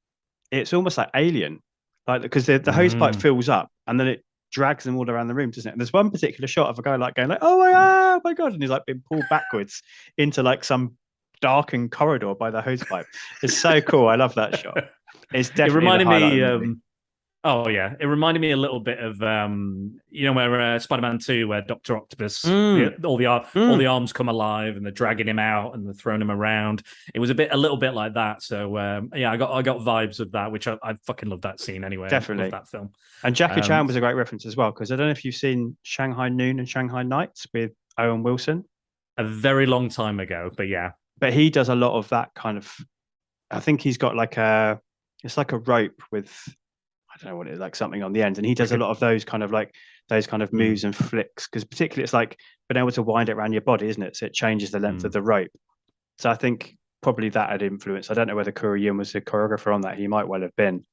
it's almost like Alien, like because the hose pipe fills up, and then it drags them all around the room, doesn't it? And there's one particular shot of a guy like going like, oh my god, and he's like being pulled backwards into like some darkened corridor by the hose pipe. It's so cool. I love that shot. It's definitely. It reminded me. It reminded me a little bit of where Spider-Man 2, where Dr. Octopus, all the arms come alive and they're dragging him out and they're throwing him around. It was a little bit like that. So I got vibes of that, which I fucking love that scene anyway. Definitely. I love that film. And Jackie Chan was a great reference as well, because I don't know if you've seen Shanghai Noon and Shanghai Nights with Owen Wilson. A very long time ago, but yeah. But he does a lot of that kind of. I think he's got it's like a rope with, I don't know what it is, like something on the end, and he does a lot of those kind of moves and flicks, because particularly it's like being able to wind it around your body, isn't it? So it changes the length of the rope. So I think probably that had influence. I don't know whether Kuroyun was the choreographer on that. He might well have been.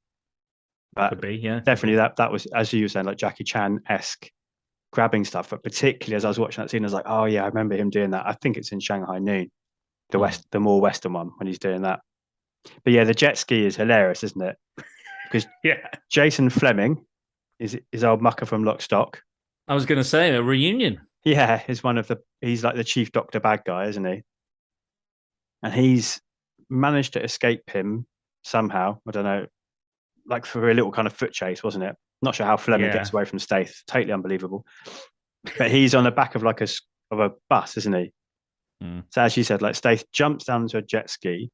But Could be, yeah. definitely that was, as you were saying, like Jackie Chan-esque grabbing stuff. But particularly as I was watching that scene, I was like, oh yeah, I remember him doing that. I think it's in Shanghai Noon, the more Western one, when he's doing that. But yeah, the jet ski is hilarious, isn't it? Because Yeah. Jason Fleming is old mucker from Lock Stock. I was going to say a reunion. Yeah, he's like the chief doctor bad guy, isn't he? And he's managed to escape him somehow. I don't know, like for a little kind of foot chase, wasn't it? Not sure how Fleming gets away from Stath. Totally unbelievable. But he's on the back of like a bus, isn't he? So as you said, like Stath jumps down into a jet ski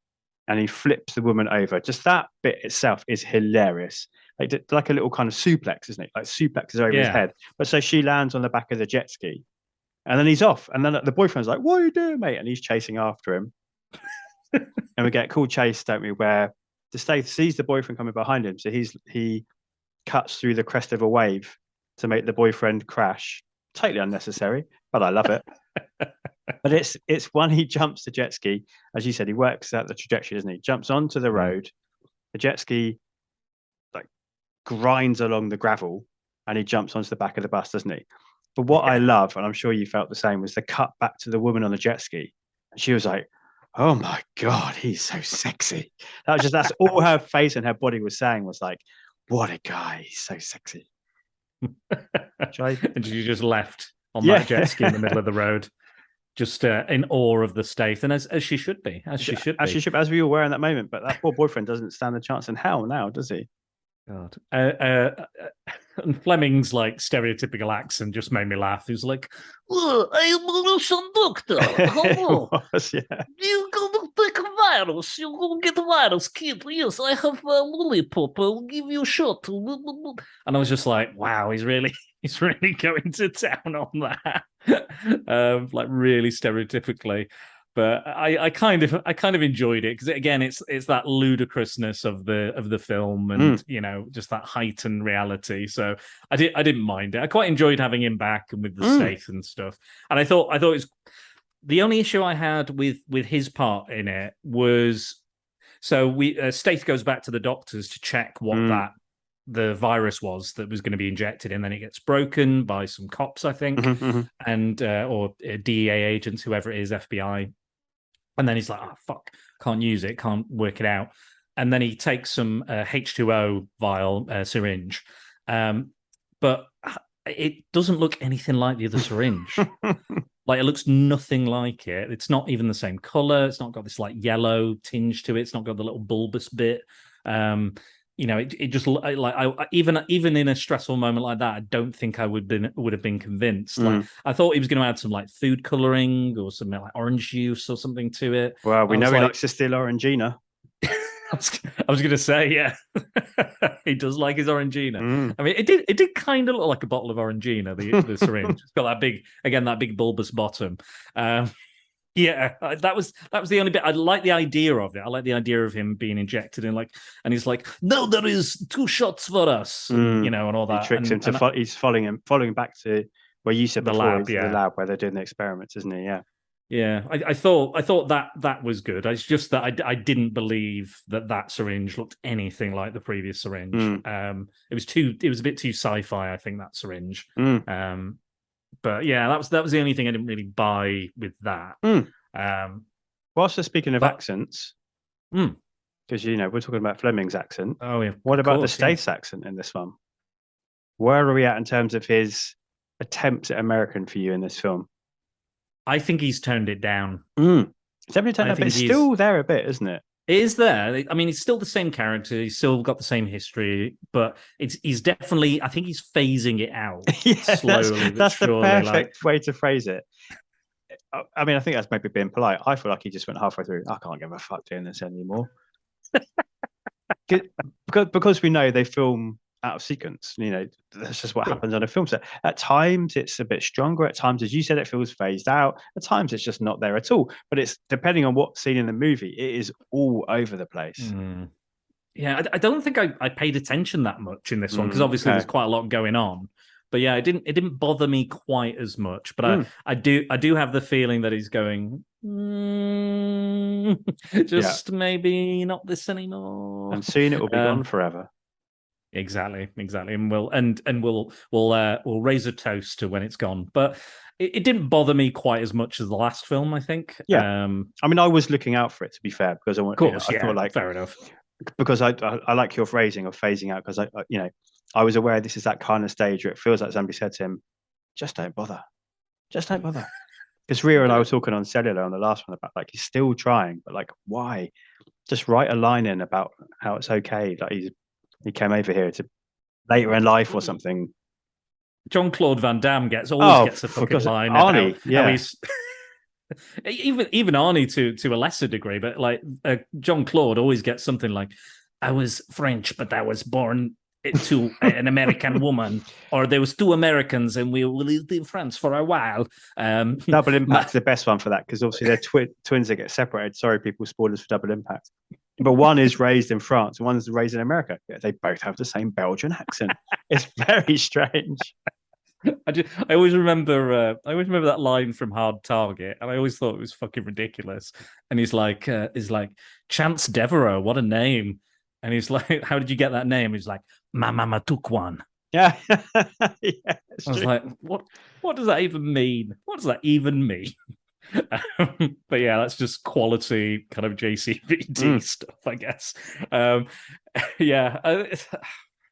and he flips the woman over. Just that bit itself is hilarious. Like a little kind of suplex, isn't it? Like suplexes over his head. But so she lands on the back of the jet ski and then he's off. And then the boyfriend's like, what are you doing, mate? And he's chasing after him. And we get a cool chase, don't we, where the Stath sees the boyfriend coming behind him. So he cuts through the crest of a wave to make the boyfriend crash. Totally unnecessary, but I love it. But it's when he jumps the jet ski, as you said, he works out the trajectory, doesn't he? Jumps onto the road, the jet ski like grinds along the gravel, and he jumps onto the back of the bus, doesn't he? But what I love, and I'm sure you felt the same, was the cut back to the woman on the jet ski. And she was like, oh my God, he's so sexy. That's all her face and her body was saying, was like, what a guy, he's so sexy. And she just left on that jet ski in the middle of the road, just in awe of the Stath, and as she should be, as we all were in that moment. But that poor boyfriend doesn't stand a chance in hell now, does he? God. And Fleming's like stereotypical accent just made me laugh. He was like, "Oh, I am a Russian doctor. Hello. You gonna take a virus. You gonna get a virus, kid. Yes, I have a lollipop. I'll give you a shot." And I was just like, wow, he's really going to town on that. Like really stereotypically. But I kind of enjoyed it because again it's that ludicrousness of the film and you know, just that heightened reality. So I didn't mind it. I quite enjoyed having him back and with the Stath and stuff. And I thought it was the only issue I had with his part in it was so Stath goes back to the doctors to check what the virus was that was going to be injected, and then it gets broken by some cops, I think, and or DEA agents, whoever it is, FBI. And then he's like, oh, fuck, can't use it, can't work it out. And then he takes some H2O vial syringe. But it doesn't look anything like the other syringe. Like, it looks nothing like it. It's not even the same color. It's not got this, like, yellow tinge to it. It's not got the little bulbous bit. You know, it just like even in a stressful moment like that, I don't think I would have been convinced. Like, I thought he was going to add some like food coloring or something like orange juice or something to it. Well, we know he likes to steal Orangina. I was going to say, yeah, he does like his Orangina. I mean, it did kind of look like a bottle of Orangina. The syringe. It's got that big bulbous bottom. Yeah, that was the only bit. I like the idea of it. I like the idea of him being injected in, like, and he's like, "No, there is 2 shots for us," you know, and all that. He tricks him to he's following him back to where you said the before, lab, the lab where they're doing the experiments, isn't he? Yeah, yeah. I thought that was good. It's just that I didn't believe that syringe looked anything like the previous syringe. It was a bit too sci-fi, I think, that syringe. But yeah, that was the only thing I didn't really buy with that. Whilst speaking of accents, because you know we're talking about Fleming's accent. Oh yeah. What about the Stath's accent in this one? Where are we at in terms of his attempts at American for you in this film? I think he's toned it down. It's definitely toned it down, but it's still there a bit, isn't it? It is there. I mean, it's still the same character. He's still got the same history, but he's definitely, I think he's phasing it out slowly. That's the perfect way to phrase it. I mean, I think that's maybe being polite. I feel like he just went halfway through. I can't give a fuck doing this anymore. because we know they film out of sequence. You know, that's just what happens on a film set. At times it's a bit stronger. At times, as you said, it feels phased out. At times it's just not there at all. But it's depending on what scene in the movie, it is all over the place. Yeah, I don't think I paid attention that much in this one because obviously there's quite a lot going on. But yeah, it didn't bother me quite as much. But I do have the feeling that he's going, just maybe not this anymore. And soon it will be gone forever. Exactly, and we'll raise a toast to when it's gone. But it didn't bother me quite as much as the last film, I think. Yeah. I mean, I was looking out for it, to be fair, because I want. Of course, I thought, like, fair enough. Because I like your phrasing of phasing out, because I was aware this is that kind of stage where it feels like somebody said to him, "Just don't bother, just don't bother." Because Ria and I were talking on cellular on the last one about, like, he's still trying, but, like, why? Just write a line in about how it's okay. Like, he came over here to later in life or something. Jean-Claude Van Damme always gets a fucking line Arnie, about how he's even Arnie to a lesser degree, but like Jean-Claude always gets something like, "I was French, but I was born to an American woman," or "There was two Americans and we lived in France for a while." Double Impact's the best one for that, because obviously they're twins that get separated. Sorry, people, spoilers for Double Impact. But one is raised in France and one is raised in America. Yeah, they both have the same Belgian accent. It's very strange. I always remember that line from Hard Target, and I always thought it was fucking ridiculous. And he's like, Chance Devereaux, what a name. And he's like, "How did you get that name?" He's like, "My mama took one." Yeah. I was like, what does that even mean? What does that even mean? But yeah, that's just quality kind of JCVD stuff, I guess.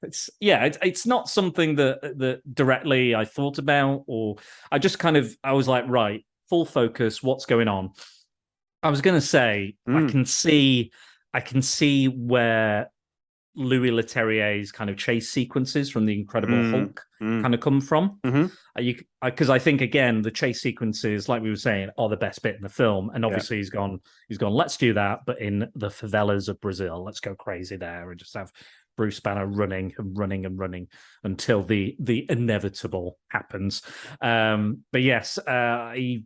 It's not something that directly I thought about, or I was like, right, full focus, what's going on? I was going to say, I can see where Louis Leterrier's kind of chase sequences from The Incredible Hulk kind of come from. Because I think, again, the chase sequences, like we were saying, are the best bit in the film. And obviously he's gone, let's do that, but in the favelas of Brazil. Let's go crazy there and just have Bruce Banner running until the inevitable happens. But yes, I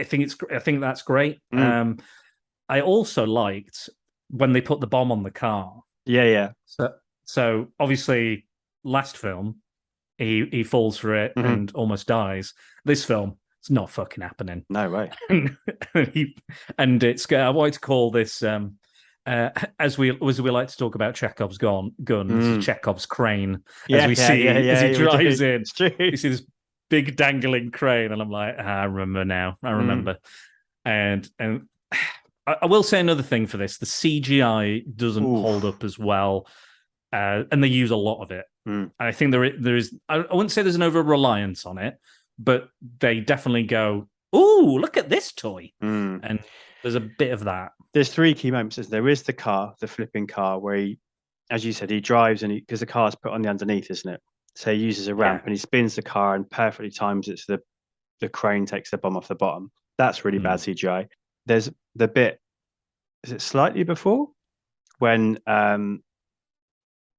think that's great. I also liked when they put the bomb on the car. Yeah. So obviously, last film, he falls for it and almost dies. This film, it's not fucking happening. No way. and it's I wanted to call this as we like to talk about Chekhov's gun. This is Chekhov's crane. As we see as he drives in, you see this big dangling crane, and I'm like, I remember now. I remember, and. I will say another thing for this: the CGI doesn't hold up as well, and they use a lot of it. I think there is. I wouldn't say there's an over reliance on it, but they definitely go, "Ooh, look at this toy," and there's a bit of that. There's three key moments. There is the flipping car, where he, as you said, he drives and because the car's put on the underneath, isn't it? So he uses a ramp and he spins the car and perfectly times it so the crane takes the bomb off the bottom. That's really bad CGI. There's the bit, is it slightly before, when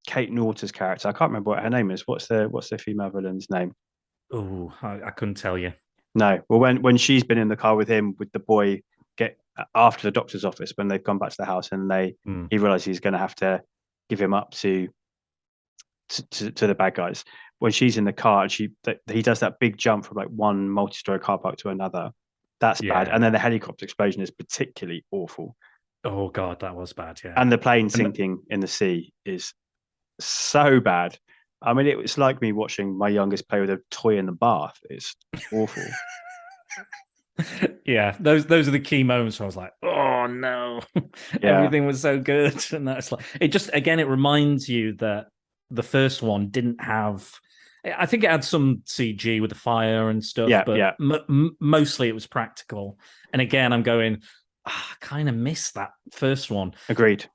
Kate Norton's character, I can't remember what her name is. What's the female villain's name? Oh, I couldn't tell you. No. Well, when she's been in the car with him, with the boy, get after the doctor's office, when they've gone back to the house and he realizes he's going to have to give him up to the bad guys. When she's in the car and he does that big jump from like one multi-story car park to another. That's bad. And then the helicopter explosion is particularly awful. Oh God, that was bad. Yeah. And the plane sinking in the sea is so bad. I mean, it's like me watching my youngest play with a toy in the bath. It's awful. Yeah, those are the key moments where I was like, oh no, everything was so good. And that's like, it just, again, it reminds you that the first one didn't have, I think it had some CG with the fire and stuff, but mostly it was practical. And again, I'm going, I kind of miss that first one. Agreed.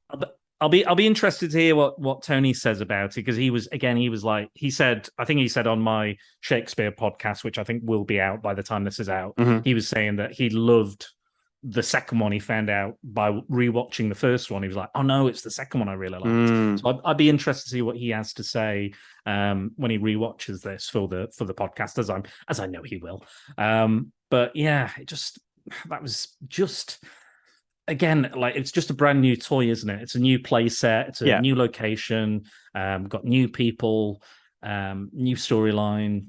I'll be interested to hear what Tony says about it, because he said on my Shakespeare podcast, which I think will be out by the time this is out, he was saying that he loved the second one. He found out by rewatching the first one. He was like, oh no, it's the second one I really liked. So I'd be interested to see what he has to say when he rewatches this for the podcast, as I know he will. But yeah, that was just. Again, like, it's just a brand new toy, isn't it? It's a new play set. It's a new location. Got new people, new storyline.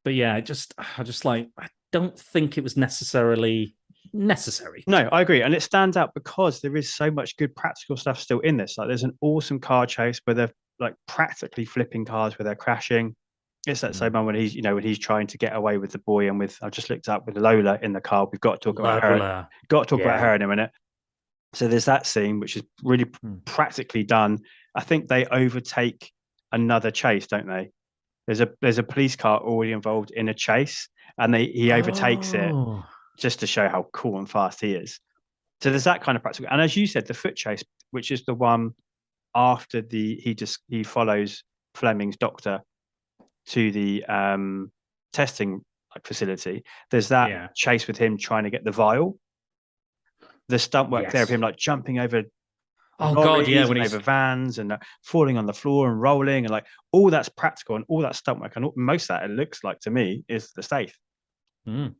But yeah, I don't think it was necessarily necessary. No, I agree. And it stands out because there is so much good practical stuff still in this. Like there's an awesome car chase where they're like practically flipping cars where they're crashing. It's that same moment when he's, when he's trying to get away with the boy and with, I just looked up with Lola in the car. We've got to talk about her. Got to talk about her in a minute. So there's that scene, which is really practically done. I think they overtake another chase, don't they? There's a police car already involved in a chase, and he overtakes it just to show how cool and fast he is. So there's that kind of practical. And as you said, the foot chase, which is the one after he follows Fleming's doctor to the testing facility. There's that chase with him trying to get the vial. The stunt work there of him like jumping over when he's over vans and falling on the floor and rolling and like all that's practical and all that stunt work and most of that it looks like to me is the Stath.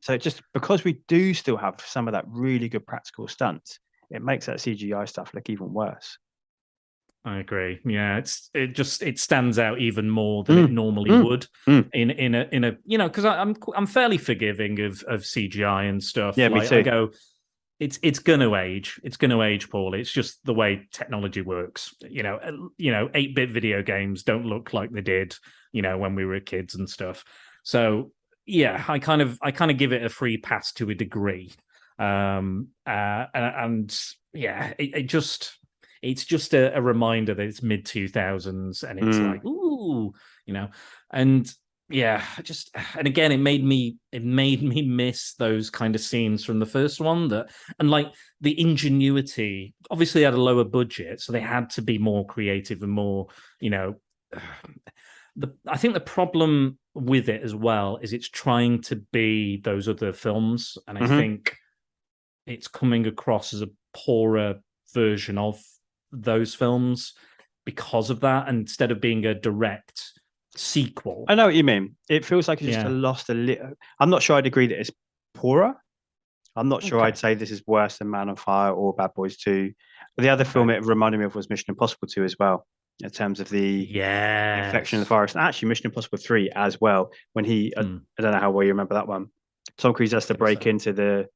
So just because we do still have some of that really good practical stunts, it makes that CGI stuff look even worse. I agree. Yeah, it stands out even more than it normally would in a because I'm fairly forgiving of CGI and stuff. Yeah, me too. I go, it's gonna age. It's gonna age, Paul. It's just the way technology works. 8-bit video games don't look like they did, when we were kids and stuff. So yeah, I kind of give it a free pass to a degree. And yeah, it's just a reminder that it's mid 2000s and it's like, ooh, and yeah, and again, it made me miss those kind of scenes from the first one and like the ingenuity, obviously had a lower budget, so they had to be more creative and more, I think the problem with it as well is it's trying to be those other films. And I think it's coming across as a poorer version of those films because of that, instead of being a direct sequel. I know what you mean. It feels like it's just lost a little. I'm not sure I'd agree that it's poorer. I'm not sure I'd say this is worse than Man on Fire or Bad Boys 2. But the other film it reminded me of was Mission Impossible 2 as well, in terms of the infection in the forest. And actually Mission Impossible 3 as well, when I don't know how well you remember that one. Tom Cruise has to break into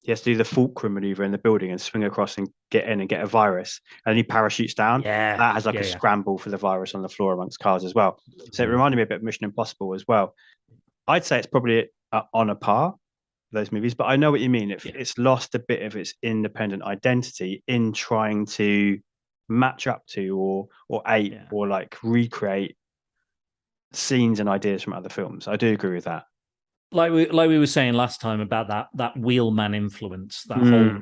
he has to do the fulcrum maneuver in the building and swing across and get in and get a virus. And he parachutes down. Yeah. That has a scramble for the virus on the floor amongst cars as well. So it reminded me a bit of Mission Impossible as well. I'd say it's probably on a par, those movies, but I know what you mean. It's lost a bit of its independent identity in trying to match up to or ape or like recreate scenes and ideas from other films. I do agree with that. Like we were saying last time about that wheelman influence, that whole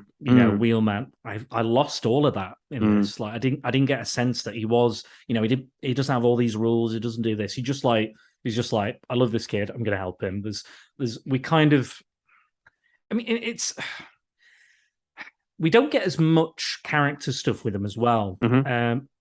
wheelman. I lost all of that in this. Like I didn't get a sense that he was, he doesn't have all these rules. He doesn't do this. He's just like I love this kid. I'm going to help him. We don't get as much character stuff with him as well.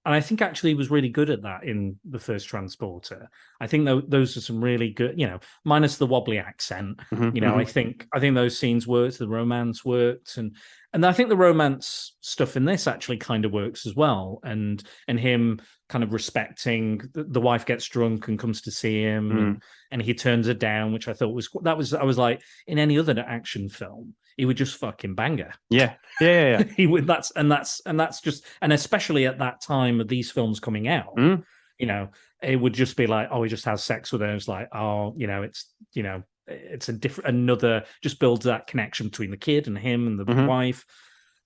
And I think actually he was really good at that in the first Transporter. I think those are some really good, minus the wobbly accent. I think those scenes worked, the romance worked, and I think the romance stuff in this actually kind of works as well. And him kind of respecting the wife gets drunk and comes to see him, and he turns her down, which I thought I was like, in any other action film, he would just fucking bang her. Yeah. He would. That's just, and especially at that time of these films coming out, it would just be like, oh, he just has sex with her. It's like, oh, it's a different, another, just builds that connection between the kid and him and the wife.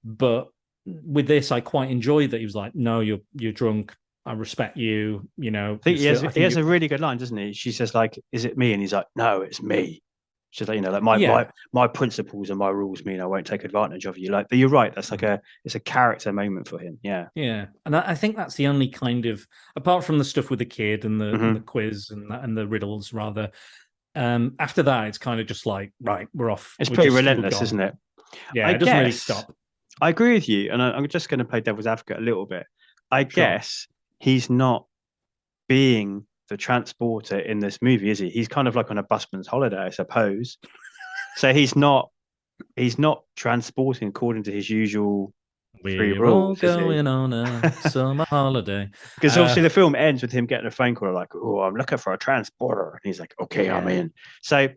But with this, I quite enjoyed that he was like, no, you're drunk. I respect you. I think he has a really good line, doesn't he? She says like, is it me? And he's like, no, it's me. She's like, like my principles and my rules mean I won't take advantage of you. Like, but you're right. That's like it's a character moment for him. Yeah. Yeah. And I think that's the only kind of, apart from the stuff with the kid and the quiz and the riddles rather, after that, it's kind of just like, right, we're off. It's pretty relentless, isn't it? Yeah. It doesn't really stop. I agree with you. And I'm just going to play devil's advocate a little bit. I guess he's not being the transporter in this movie, is he? He's kind of like on a busman's holiday, I suppose. So he's not transporting according to his usual three rules. We're all going on a summer holiday. Because obviously the film ends with him getting a phone call like, oh, I'm looking for a transporter. And he's like, okay, I'm in. So,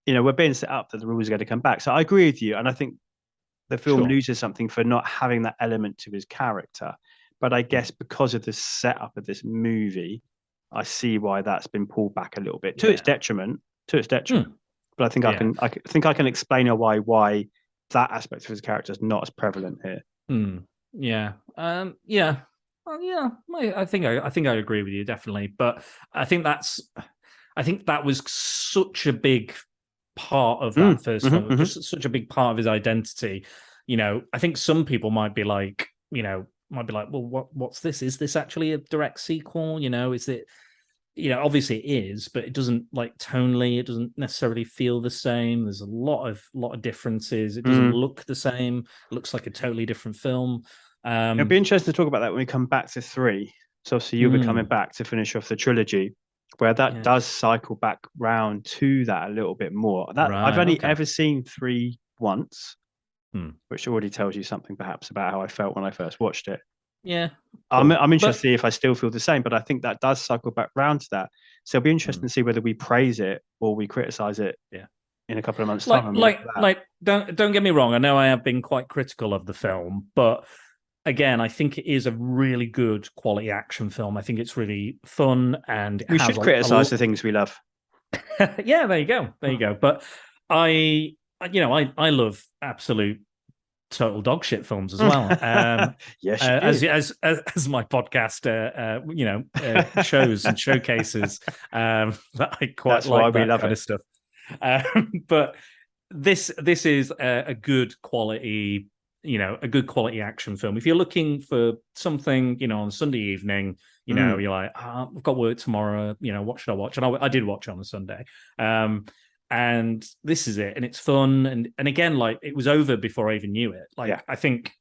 we're being set up that the rules are going to come back. So I agree with you. And I think the film Sure. loses something for not having that element to his character. But I guess because of the setup of this movie, I see why that's been pulled back a little bit to its detriment. To its detriment. But I think Yeah. I can explain why that aspect of his character is not as prevalent here. Yeah. Yeah. Well, yeah. I think I agree with you definitely, but I think that was such a big part of that first film, just such a big part of his identity. You know, I think some people might be like, well, what's this? Is this actually a direct sequel? You know, is it? You know, obviously it is, but it doesn't like tonally. It doesn't necessarily feel the same. There's a lot of differences. It doesn't look the same. It looks like a totally different film. It'll be interesting to talk about that when we come back to 3. So obviously you'll be coming back to finish off the trilogy, where that does cycle back round to that a little bit more. That I've only ever seen 3 once, which already tells you something perhaps about how I felt when I first watched it. Yeah, cool. I'm interested to see if I still feel the same, but I think that does cycle back round to that. So it'll be interesting to see whether we praise it or we criticize it. In a couple of months' time. Don't get me wrong. I know I have been quite critical of the film, but again, I think it is a really good quality action film. I think it's really fun, and we should criticize the things we love. Yeah, there you go. But I love absolute total dog shit films as well. Yes, as my podcast, shows and showcases that I quite That's like why we that love kind it. of stuff. But this is a good quality, a good quality action film. If you're looking for something, on a Sunday evening, you're like, I've got work tomorrow. What should I watch? And I did watch it on a Sunday. And this is it, and it's fun, and again, like, it was over before I even knew it. I think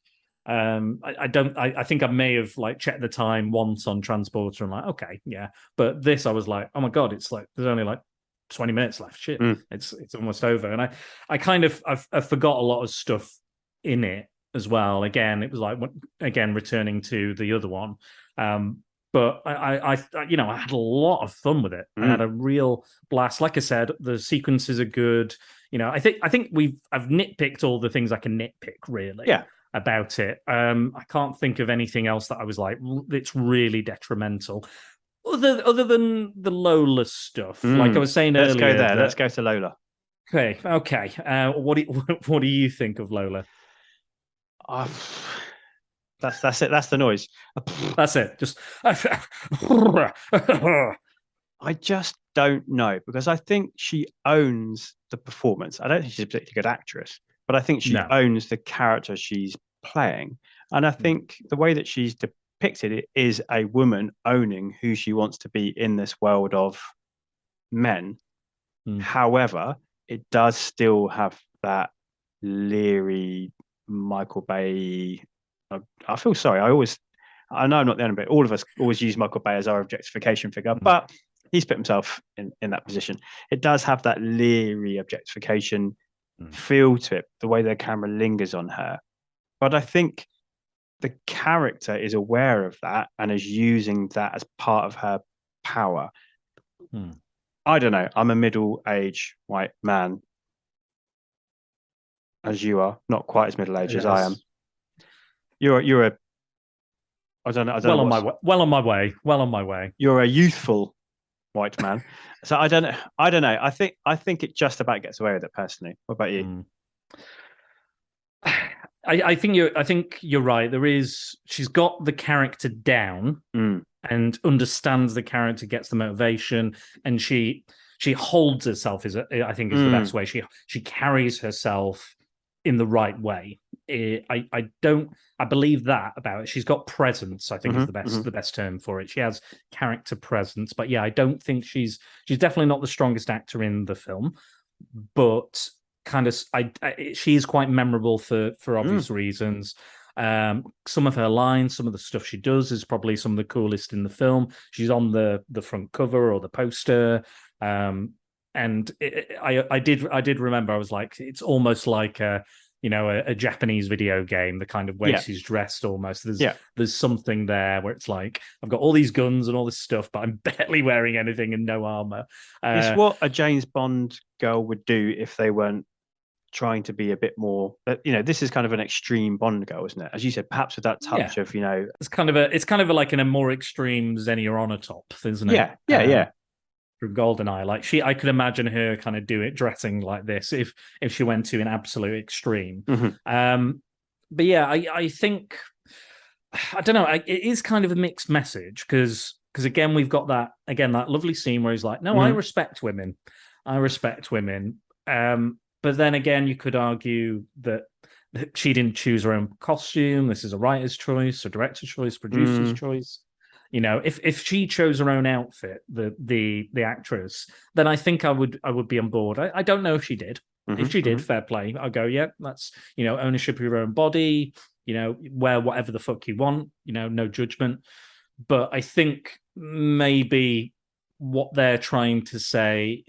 I think I may have like checked the time once on Transporter and like, okay, yeah, but this I was like, oh my god, it's like there's only like 20 minutes left. Shit, it's almost over, and I kind of I forgot a lot of stuff in it as well. Again, it was like returning to the other one. But I had a lot of fun with it. I had a real blast. Like I said, the sequences are good. I think I've nitpicked all the things I can nitpick really about it. I can't think of anything else that I was like, it's really detrimental. Other than the Lola stuff, like I was saying earlier. Let's go there. Let's go to Lola. Okay. What do you think of Lola? That's it. That's the noise. That's it. Just I just don't know, because I think she owns the performance. I don't think she's a particularly good actress, but I think she owns the character she's playing. And I think the way that she's depicted it is a woman owning who she wants to be in this world of men. However, it does still have that leery Michael Bay. I feel sorry. I know I'm not the only, but all of us always use Michael Bay as our objectification figure, but he's put himself in that position. It does have that leery objectification feel to it, the way the camera lingers on her. But I think the character is aware of that and is using that as part of her power. I don't know. I'm a middle-aged white man, as you are, not quite as middle-aged as I am. You're a. I don't know. Well on my way. You're a youthful white man, so I don't know. I think it just about gets away with it personally. What about you? I think you're right. She's got the character down and understands the character, gets the motivation, and she holds herself. I think is the best way. She carries herself in the right way. I believe that about it. She's got presence, I think is the best term for it. She has character presence, but yeah, I don't think she's definitely not the strongest actor in the film, but kind of she is quite memorable for obvious reasons. Some of her lines, some of the stuff she does is probably some of the coolest in the film. She's on the front cover or the poster. And I did remember, I was like, it's almost like a Japanese video game, the kind of way she's dressed almost. There's something there where it's like, I've got all these guns and all this stuff, but I'm barely wearing anything and no armor. It's what a James Bond girl would do if they weren't trying to be a bit more, but this is kind of an extreme Bond girl, isn't it? As you said, perhaps with that touch of it's kind of like in a more extreme Xenia on a top, isn't it? Yeah. From GoldenEye, like I could imagine her kind of dressing like this if she went to an absolute extreme. But yeah, I think, I don't know, it is kind of a mixed message because again we've got that lovely scene where he's like, no, I respect women. But then again, you could argue that she didn't choose her own costume. This is a writer's choice, a director's choice, producer's choice. If she chose her own outfit, the actress, then I think I would be on board. I don't know if she did. If she did, fair play. I'll go, yeah, that's ownership of your own body. Wear whatever the fuck you want. No judgment. But I think maybe what they're trying to say,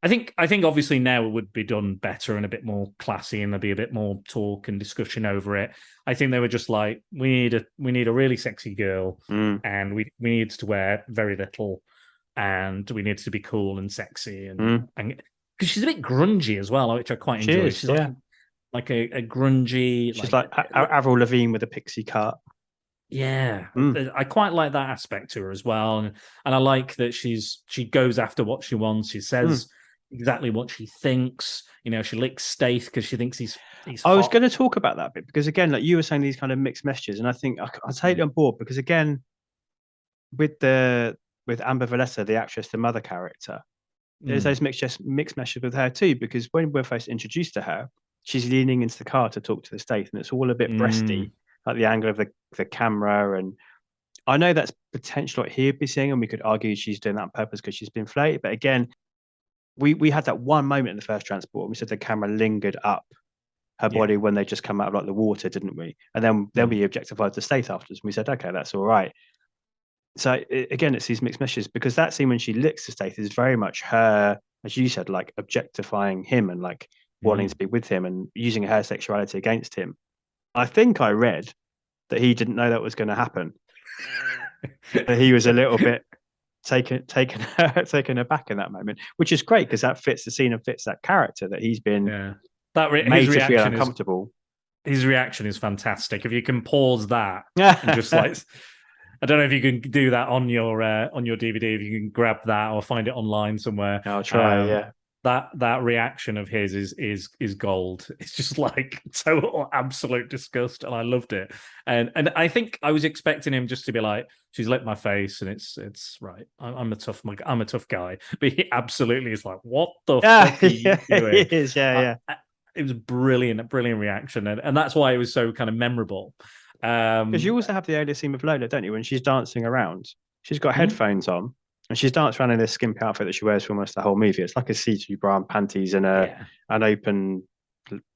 I think obviously now it would be done better and a bit more classy, and there'd be a bit more talk and discussion over it. I think they were just like, we need a really sexy girl, and we need to wear very little, and we need to be cool and sexy, and because she's a bit grungy as well, which I quite enjoy. She's like a grungy. She's like Avril Lavigne with a pixie cut. Yeah, I quite like that aspect to her as well, and I like that she goes after what she wants. She says exactly what she thinks. She licks Stath because she thinks he's I was going to talk about that bit because again, like you were saying, these kind of mixed messages, and I think I'll take it on board because again, with Amber Valletta, the actress, the mother character, there's those mixed messages with her too, because when we're first introduced to her, she's leaning into the car to talk to the Stath, and it's all a bit breasty, like the angle of the camera, and I know that's potentially what he'd be seeing, and we could argue she's doing that on purpose because she's been flayed, but again, we had that one moment in the first transport, and we said the camera lingered up her body when they just come out of like the water, didn't we? And then we objectified the Stath afterwards, and we said, okay, that's all right. So again, it's these mixed messages, because that scene when she licks the Stath is very much her, as you said, like objectifying him and like wanting to be with him and using her sexuality against him. I think I read that he didn't know that was going to happen. He was a little bit taken aback in that moment, which is great because that fits the scene and fits that character that he's been made to feel uncomfortable. His reaction is fantastic. If you can pause that and just like, I don't know if you can do that on your DVD. If you can grab that or find it online somewhere, I'll try. That reaction of his is gold. It's just like total absolute disgust, and I loved it. And I think I was expecting him just to be like, she's licked my face, and it's right. I'm a tough guy, but he absolutely is like, what the fuck are you doing? It is, it was a brilliant reaction, and that's why it was so kind of memorable. Because you also have the earlier scene with Lola, don't you? When she's dancing around, she's got headphones on. And she's danced around in this skimpy outfit that she wears for almost the whole movie. It's like a see-through bra and panties and an open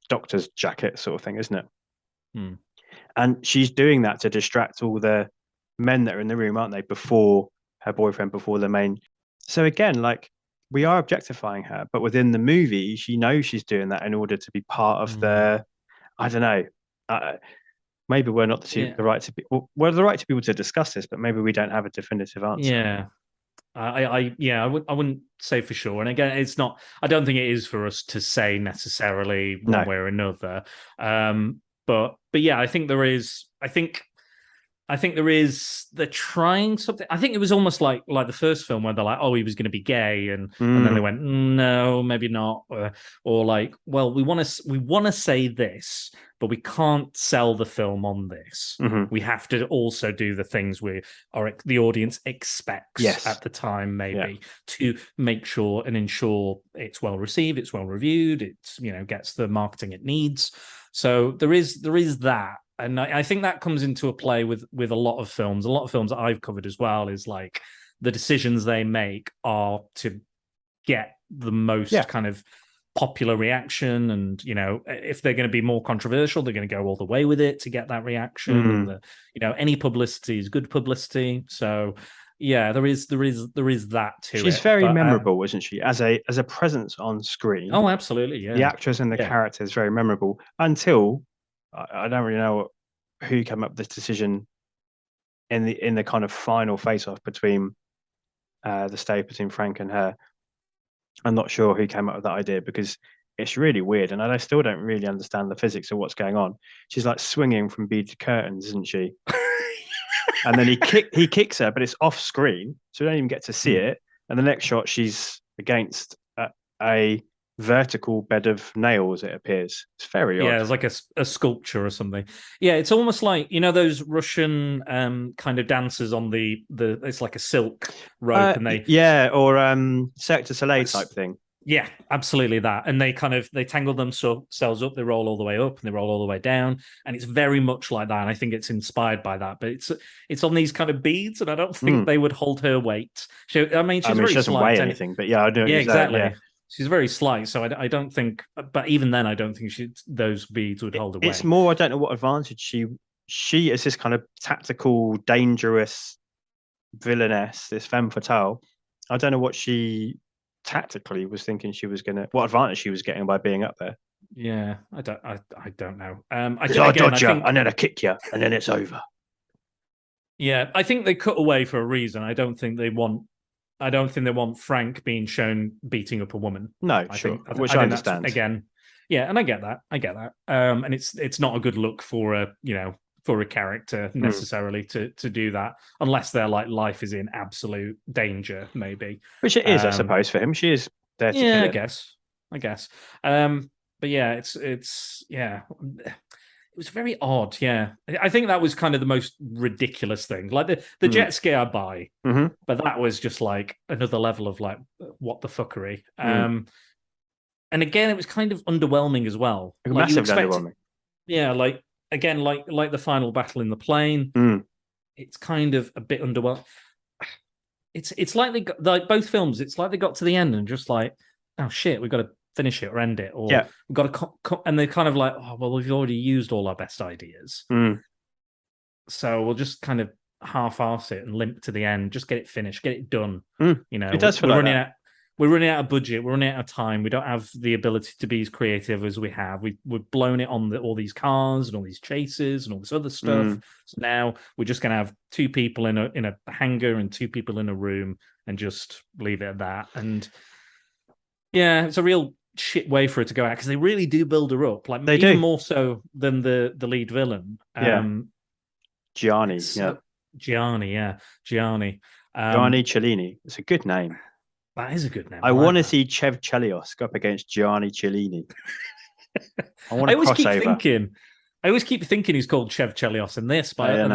doctor's jacket sort of thing, isn't it? And she's doing that to distract all the men that are in the room, aren't they? Before her boyfriend, before the main. So again, like we are objectifying her, but within the movie, she knows she's doing that in order to be part of the. I don't know. Maybe we're not the right to be. We're the right to people to discuss this, but maybe we don't have a definitive answer. Yeah. I wouldn't say for sure. And again, it's not, I don't think it is for us to say necessarily one way or another. But yeah, I think they're trying something. I think it was almost like the first film where they're like, oh, he was going to be gay, and then they went, no, maybe not, or like, well, we want to say this, but we can't sell the film on this. We have to also do the things the audience expects at the time, maybe to make sure and ensure it's well received, it's well reviewed, it's gets the marketing it needs. So there is that. And I think that comes into a play with a lot of films. A lot of films that I've covered as well is like the decisions they make are to get the most kind of popular reaction. And, if they're going to be more controversial, they're going to go all the way with it to get that reaction. And any publicity is good publicity. So yeah, there is that to it. She's very memorable, isn't she? As a presence on screen. Oh, absolutely. Yeah. The actress and the character is very memorable until I don't really know who came up with this decision in the kind of final face-off between the Stath between Frank and her. I'm not sure who came up with that idea, because it's really weird, and I still don't really understand the physics of what's going on. She's like swinging from beaded curtains, isn't she? And then he kicks her, but it's off screen, so we don't even get to see it. And the next shot, she's against a vertical bed of nails. It appears it's very odd. Yeah, it's like a sculpture or something. Yeah, it's almost like those Russian kind of dancers on the it's like a silk rope, and they or Cirque du Soleil type thing. Yeah, absolutely that. And they tangle themselves up, they roll all the way up and they roll all the way down. And it's very much like that. And I think it's inspired by that. But it's on these kind of beads, and I don't think they would hold her weight. She's very she doesn't slight. Weigh anything, but yeah, I know. Yeah, exactly. Yeah. She's very slight, so I don't think. But even then, I don't think those beads would hold her weight. It's more. I don't know what advantage she is this kind of tactical, dangerous villainess, this femme fatale. I don't know what she tactically was thinking what advantage she was getting by being up there. Yeah, I don't know. I dodge you, and then I kick you, and then it's over. Yeah, I think they cut away for a reason. I don't think they want Frank being shown beating up a woman. No, which I understand. Again, yeah, and I get that. And it's not a good look for a character necessarily to do that, unless they're like life is in absolute danger, maybe. Which it is, I suppose, for him. She is there to kill him. I guess. But yeah, it's it was very odd. Yeah, I think that was kind of the most ridiculous thing. Like the jet ski I buy, but that was just like another level of like what the fuckery. And again, it was kind of underwhelming as well. Massively underwhelming. Yeah, like. Again, like the final battle in the plane, it's kind of a bit underwhelming. It's like they got, like both films. It's like they got to the end and just like, oh shit, we've got to finish it or end it, or we've got to. And they're kind of like, oh well, we've already used all our best ideas, so we'll just kind of half-arse it and limp to the end. Just get it finished, get it done. It does feel like that. We're running out of budget. We're running out of time. We don't have the ability to be as creative as we have. We've blown it on all these cars and all these chases and all this other stuff. So now we're just going to have two people in a hangar and two people in a room and just leave it at that. And yeah, it's a real shit way for it to go out because they really do build her up. Like they even do. More so than the lead villain. Gianni. Gianni. Gianni Cellini. It's a good name. That is a good name. I want to see Chev Chelios go up against Gianni Cellini. I always keep thinking he's called Chev Chelios in this, but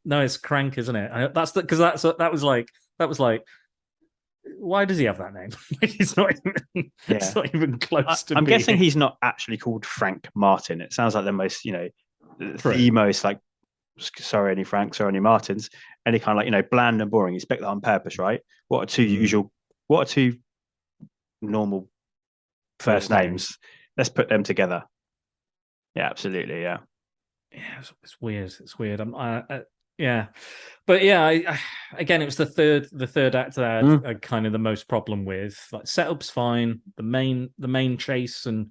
no, it's Crank, isn't it? That was like. Why does he have that name? It's not even close to. I'm guessing he's not actually called Frank Martin. It sounds like the most, the most like. Sorry, any Franks or any Martins, any kind of like bland and boring. He's picked that on purpose, right? What are two normal first names? Let's put them together. Yeah, absolutely. Yeah. Yeah, it's weird. It's weird. Yeah, but yeah, again, it was the third act that I had kind of the most problem with. Like setup's fine, the main chase and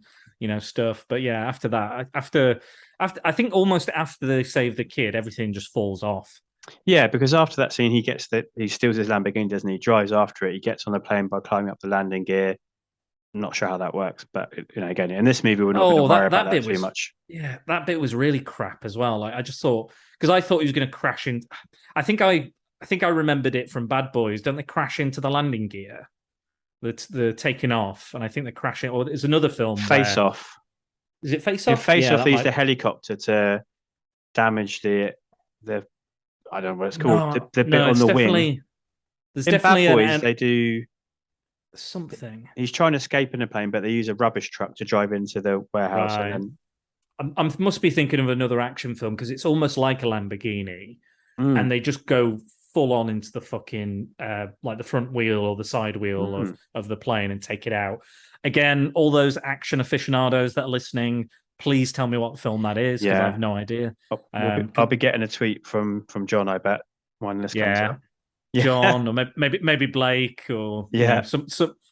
stuff, but yeah, after that, after I think almost after they save the kid, everything just falls off. Yeah, because after that scene, he steals his Lamborghini, doesn't he? Drives after it. He gets on the plane by climbing up the landing gear. I'm not sure how that works, but again, in this movie, we're not going to worry about that too much. Yeah, that bit was really crap as well. Like I just thought, because I thought he was going to crash in. I think I remembered it from Bad Boys. Don't they crash into the landing gear? They're taking off, and I think they're crashing. Or there's another film. Face Off. Is it Face Off? In Face Off, they used the helicopter to damage the I don't know what it's called. The bit on the wing. There's in definitely Bad Boys, they do something. He's trying to escape in a plane, but they use a rubbish truck to drive into the warehouse. Right. And then I must be thinking of another action film because it's almost like a Lamborghini, and they just go full on into the fucking like the front wheel or the side wheel of the plane and take it out. Again, all those action aficionados that are listening, please tell me what film that is because I have no idea. I'll be getting a tweet from John, I bet, when this comes out. John, or maybe Blake, or some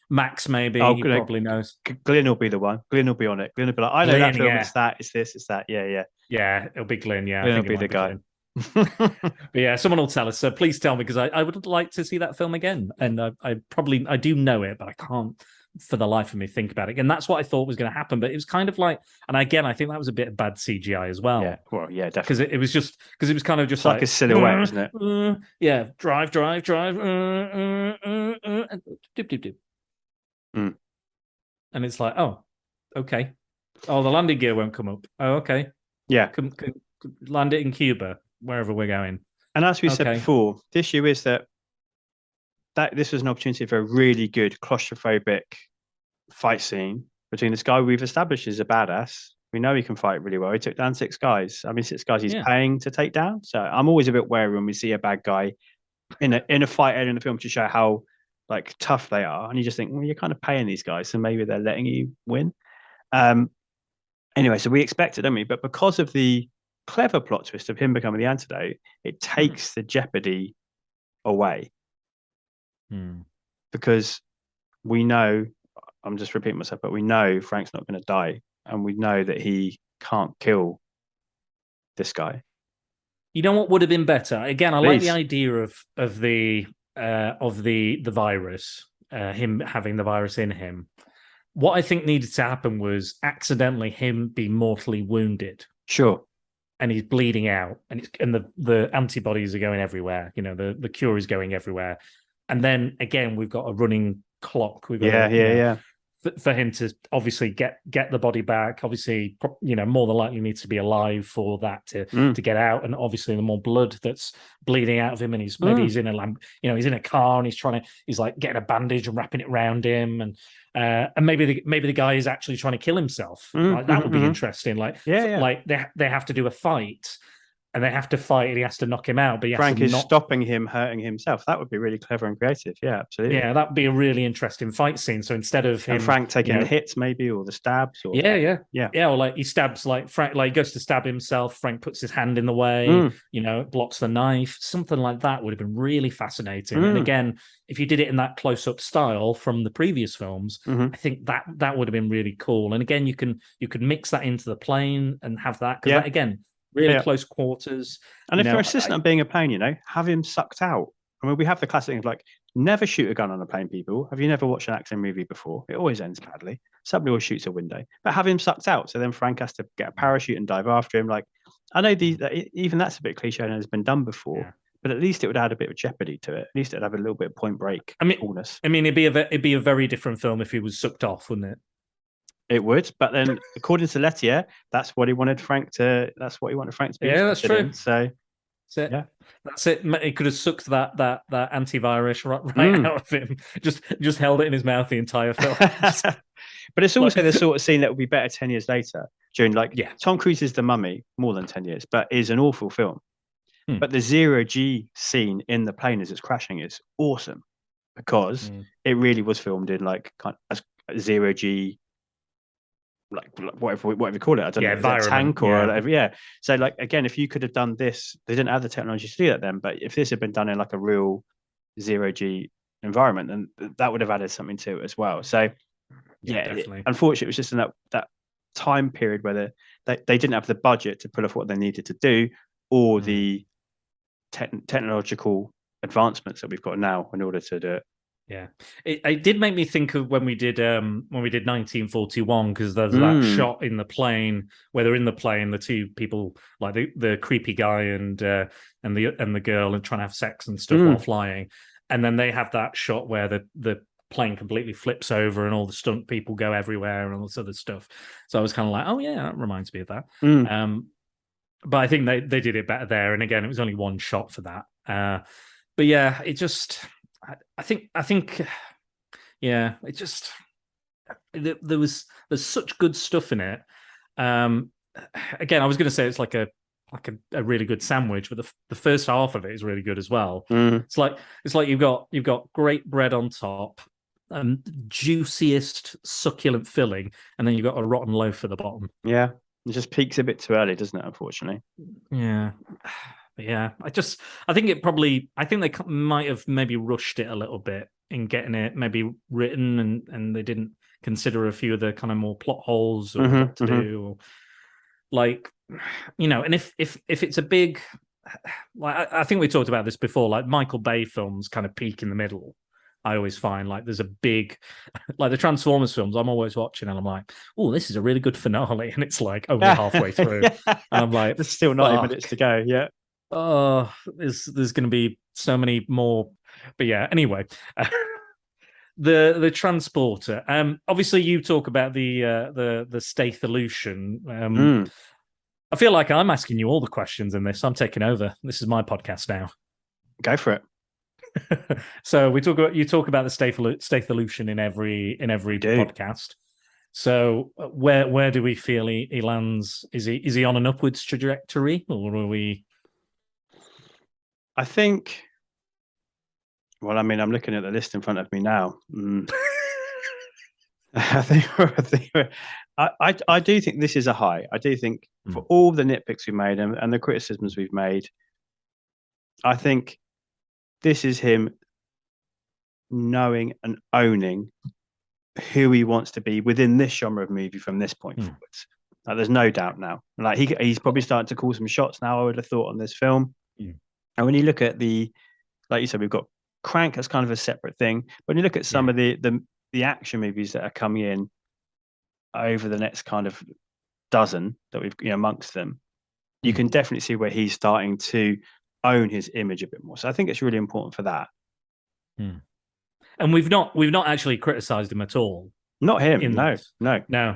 Max, maybe. He probably knows. Glyn will be the one. Glyn will be on it. Glyn will be like, I know that film. It's that. It's this. It's that. Yeah. Yeah, it'll be Glyn. Yeah, Glyn will be the guy. But yeah, someone will tell us. So please tell me because I would like to see that film again, and I do know it, but I can't for the life of me think about it. And that's what I thought was going to happen. But it was kind of like, and again, I think that was a bit of bad CGI as well. Yeah, well, yeah, Because definitely. it was just, because it was kind of just It's like a silhouette, isn't it? Yeah, drive. Dip, dip, dip. Mm. And it's like, oh, okay. Oh, the landing gear won't come up. Oh, okay. Yeah. Can land it in Cuba, wherever we're going. And as we said before, the issue is that this was an opportunity for a really good claustrophobic fight scene between this guy we've established is a badass. We know he can fight really well. He took down 6 guys. I mean, 6 guys he's paying to take down. So I'm always a bit wary when we see a bad guy in a fight area in the film to show how like tough they are. And you just think, well, you're kind of paying these guys, so maybe they're letting you win. Anyway, so we expect it, don't we? But because of the clever plot twist of him becoming the antidote, it takes the jeopardy away. Because we know, I'm just repeating myself, but we know Frank's not going to die, and we know that he can't kill this guy. You know what would have been better? Again, I like the idea of the virus, him having the virus in him. What I think needed to happen was accidentally him be mortally wounded. Sure. And he's bleeding out, and the antibodies are going everywhere. You know, the cure is going everywhere. And then again, we've got a running clock. We've got for him to obviously get the body back. Obviously, you know, more than likely needs to be alive for that to get out. And obviously, the more blood that's bleeding out of him, and he's maybe he's in he's in a car and he's like getting a bandage and wrapping it around him, and maybe the guy is actually trying to kill himself. Like, that would be interesting. Like like they have to do a fight. And they have to fight, and he has to knock him out. But Frank is stopping him hurting himself. That would be really clever and creative. Yeah, absolutely. Yeah, that would be a really interesting fight scene. So instead of him, and Frank taking the hits, maybe, or the stabs, or or like he stabs, like Frank, like he goes to stab himself. Frank puts his hand in the way, you know, blocks the knife. Something like that would have been really fascinating. And again, if you did it in that close-up style from the previous films, I think that would have been really cool. And again, you could mix that into the plane and have that, because that, again, really close quarters. And if you're insistent on being a plane, you know, have him sucked out. I mean, we have the classic thing of like, never shoot a gun on a plane, people. Have you never watched an action movie before? It always ends badly. Somebody always shoots a window. But have him sucked out. So then Frank has to get a parachute and dive after him. Like, I know even that's a bit cliche and has been done before. But at least it would add a bit of jeopardy to it. At least it'd have a little bit of Point Break coolness. I mean, it'd be a very different film if he was sucked off, wouldn't it? It would, but then according to Lettier, that's what he wanted Frank to be. Yeah, that's true. So that's it. Yeah, that's it. He could have sucked that antivirus right out of him. Just held it in his mouth the entire film. But it's also the sort of scene that would be better 10 years later. During Tom Cruise's The Mummy, more than 10 years, but is an awful film. But the 0G scene in the plane as it's crashing is awesome because it really was filmed in like kind of a 0G. Like whatever you call it, I don't know, a tank or whatever. Yeah. So like again, if you could have done this, they didn't have the technology to do that then. But if this had been done in like a real 0G environment, then that would have added something to it as well. So unfortunately, it was just in that time period where they didn't have the budget to pull off what they needed to do, or the technological advancements that we've got now in order to do it. Yeah, it did make me think of when we did 1941, because there's that shot in the plane where they're in the plane, the two people, like the creepy guy and the girl, and trying to have sex and stuff while flying, and then they have that shot where the plane completely flips over and all the stunt people go everywhere and all this other stuff. So I was kind of like, oh yeah, that reminds me of that. But I think they did it better there, and again, it was only one shot for that. But yeah, it just. I think it just there's such good stuff in it. Again, I was going to say it's like a really good sandwich, but the first half of it is really good as well. It's like you've got great bread on top, juiciest succulent filling, and then you've got a rotten loaf at the bottom. Yeah, it just peaks a bit too early, doesn't it? Unfortunately. Yeah. Yeah, I think they might have maybe rushed it a little bit in getting it maybe written, and they didn't consider a few of the kind of more plot holes or what to do, or like, you know. And if it's a big, like I think we talked about this before, like Michael Bay films kind of peak in the middle. I always find like there's a big, like the Transformers films, I'm always watching and I'm like, oh, this is a really good finale. And it's like only halfway through. Yeah. And I'm like, there's still 90 minutes to go. Yeah. Oh, there's going to be so many more. But yeah, anyway. The transporter. Obviously, you talk about the Stath illusion. I feel like I'm asking you all the questions in this. I'm taking over. This is my podcast now. Go for it. So you talk about the Stath illusion in every podcast. So where do we feel he lands? Is he on an upwards trajectory, or are we? I think. Well, I mean, I'm looking at the list in front of me now. I do think this is a high. I do think for all the nitpicks we made and the criticisms we've made, I think this is him knowing and owning who he wants to be within this genre of movie from this point forwards. Like, there's no doubt now. Like he's probably starting to call some shots now, I would have thought, on this film. And when you look at like you said, we've got Crank as kind of a separate thing. But when you look at some of the action movies that are coming in over the next kind of dozen that we've amongst them, you can definitely see where he's starting to own his image a bit more. So I think it's really important for that. And we've not actually criticized him at all. Not him. No.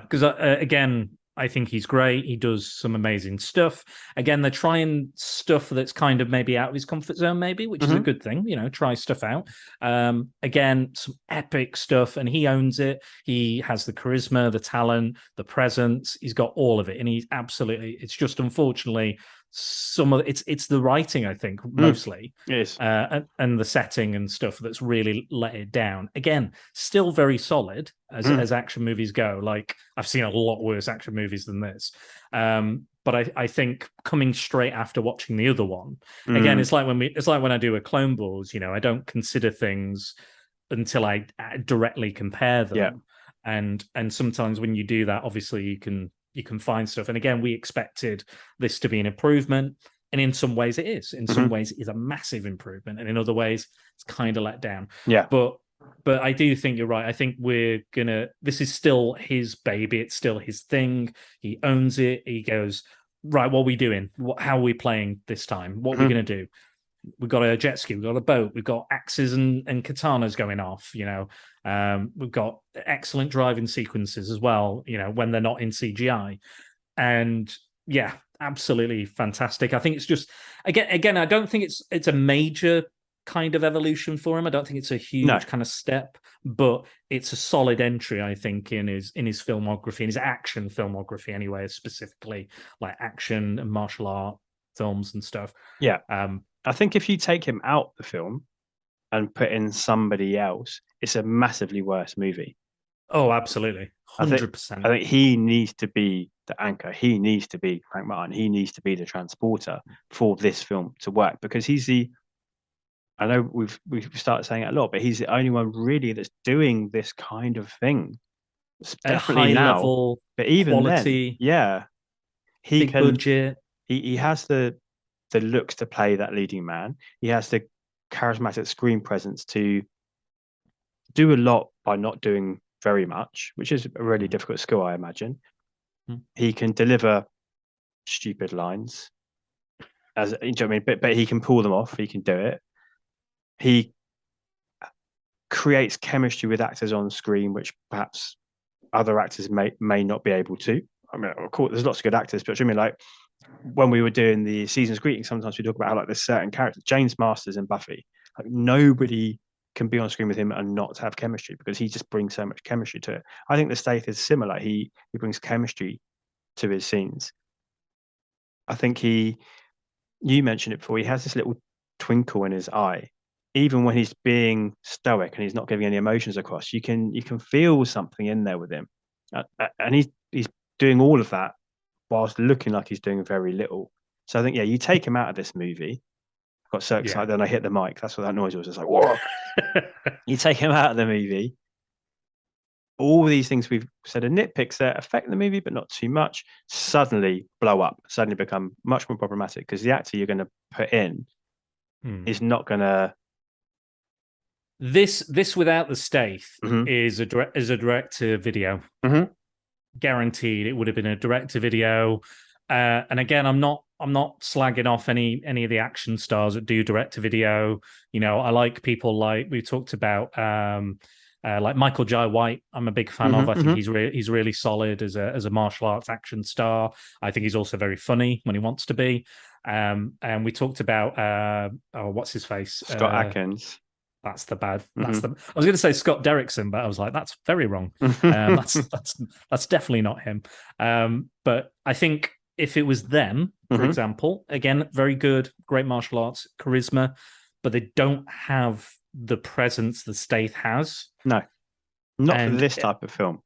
Because again, I think he's great. He does some amazing stuff. Again, they're trying stuff that's kind of maybe out of his comfort zone, maybe, which is a good thing. Try stuff out. Again, some epic stuff, and he owns it. He has the charisma, the talent, the presence. He's got all of it, and he's absolutely. It's just unfortunately it's the writing, I think, mostly. Yes. And the setting and stuff that's really let it down. Again, still very solid as action movies go. Like, I've seen a lot worse action movies than this. But I think coming straight after watching the other one, again, it's like when I do a Clone Wars, I don't consider things until I directly compare them. Yeah. And sometimes when you do that, obviously you can find stuff. And again, we expected this to be an improvement. And in some ways it is. In some ways it is a massive improvement. And in other ways, it's kind of let down. Yeah. But I do think you're right. I think this is still his baby. It's still his thing. He owns it. He goes, right, what are we doing? How are we playing this time? What are we going to do? We've got a jet ski, we've got a boat, we've got axes and katanas going off, we've got excellent driving sequences as well, when they're not in CGI. And yeah, absolutely fantastic. I think it's just again, I don't think it's a major kind of evolution for him. I don't think it's a huge kind of step, but it's a solid entry, I think, in his filmography, in his action filmography anyway, specifically like action and martial art films and stuff. Yeah. I think if you take him out the film and put in somebody else, it's a massively worse movie. Oh, absolutely. 100%. I think he needs to be the anchor. He needs to be Frank Martin. He needs to be the transporter for this film to work, because I know we've started saying it a lot, but he's the only one really that's doing this kind of thing. It's definitely high now, level, but even quality, then, he big budget. He has the looks to play that leading man. He has the charismatic screen presence to do a lot by not doing very much, which is a really difficult skill, I imagine. He can deliver stupid lines, as you know what I mean, but he can pull them off. He can do it. He creates chemistry with actors on screen, which perhaps other actors may not be able to. I mean, of course, there's lots of good actors, but I mean, like, when we were doing the season's greeting, sometimes we talk about how, like, there's certain characters, James Masters and Buffy, like, nobody can be on screen with him and not have chemistry, because he just brings so much chemistry to it. I think the Stath is similar. He brings chemistry to his scenes. I think you mentioned it before, he has this little twinkle in his eye. Even when he's being stoic and he's not giving any emotions across, you can feel something in there with him. And he's doing all of that whilst looking like he's doing very little. So I think, you take him out of this movie. I got so excited, then I hit the mic. That's what that noise was. It's like, whoa. You take him out of the movie. All these things we've said are nitpicks that affect the movie, but not too much, suddenly blow up, suddenly become much more problematic, because the actor you're going to put in is not going to This without the Stath Mhm. is a direct to video. Mhm. Guaranteed, it would have been a direct to video. And again, I'm not slagging off any of the action stars that do direct to video. You know, I like people like we talked about, like Michael Jai White. I'm a big fan of. I think he's really solid as a martial arts action star. I think he's also very funny when he wants to be. And we talked about what's his face, Scott Adkins. That's the bad. That's the. I was going to say Scott Derrickson, but I was like, that's very wrong. That's definitely not him. But I think if it was them, for example, again, very good, great martial arts, charisma, but they don't have the presence the Stath has. No, not for this type of film.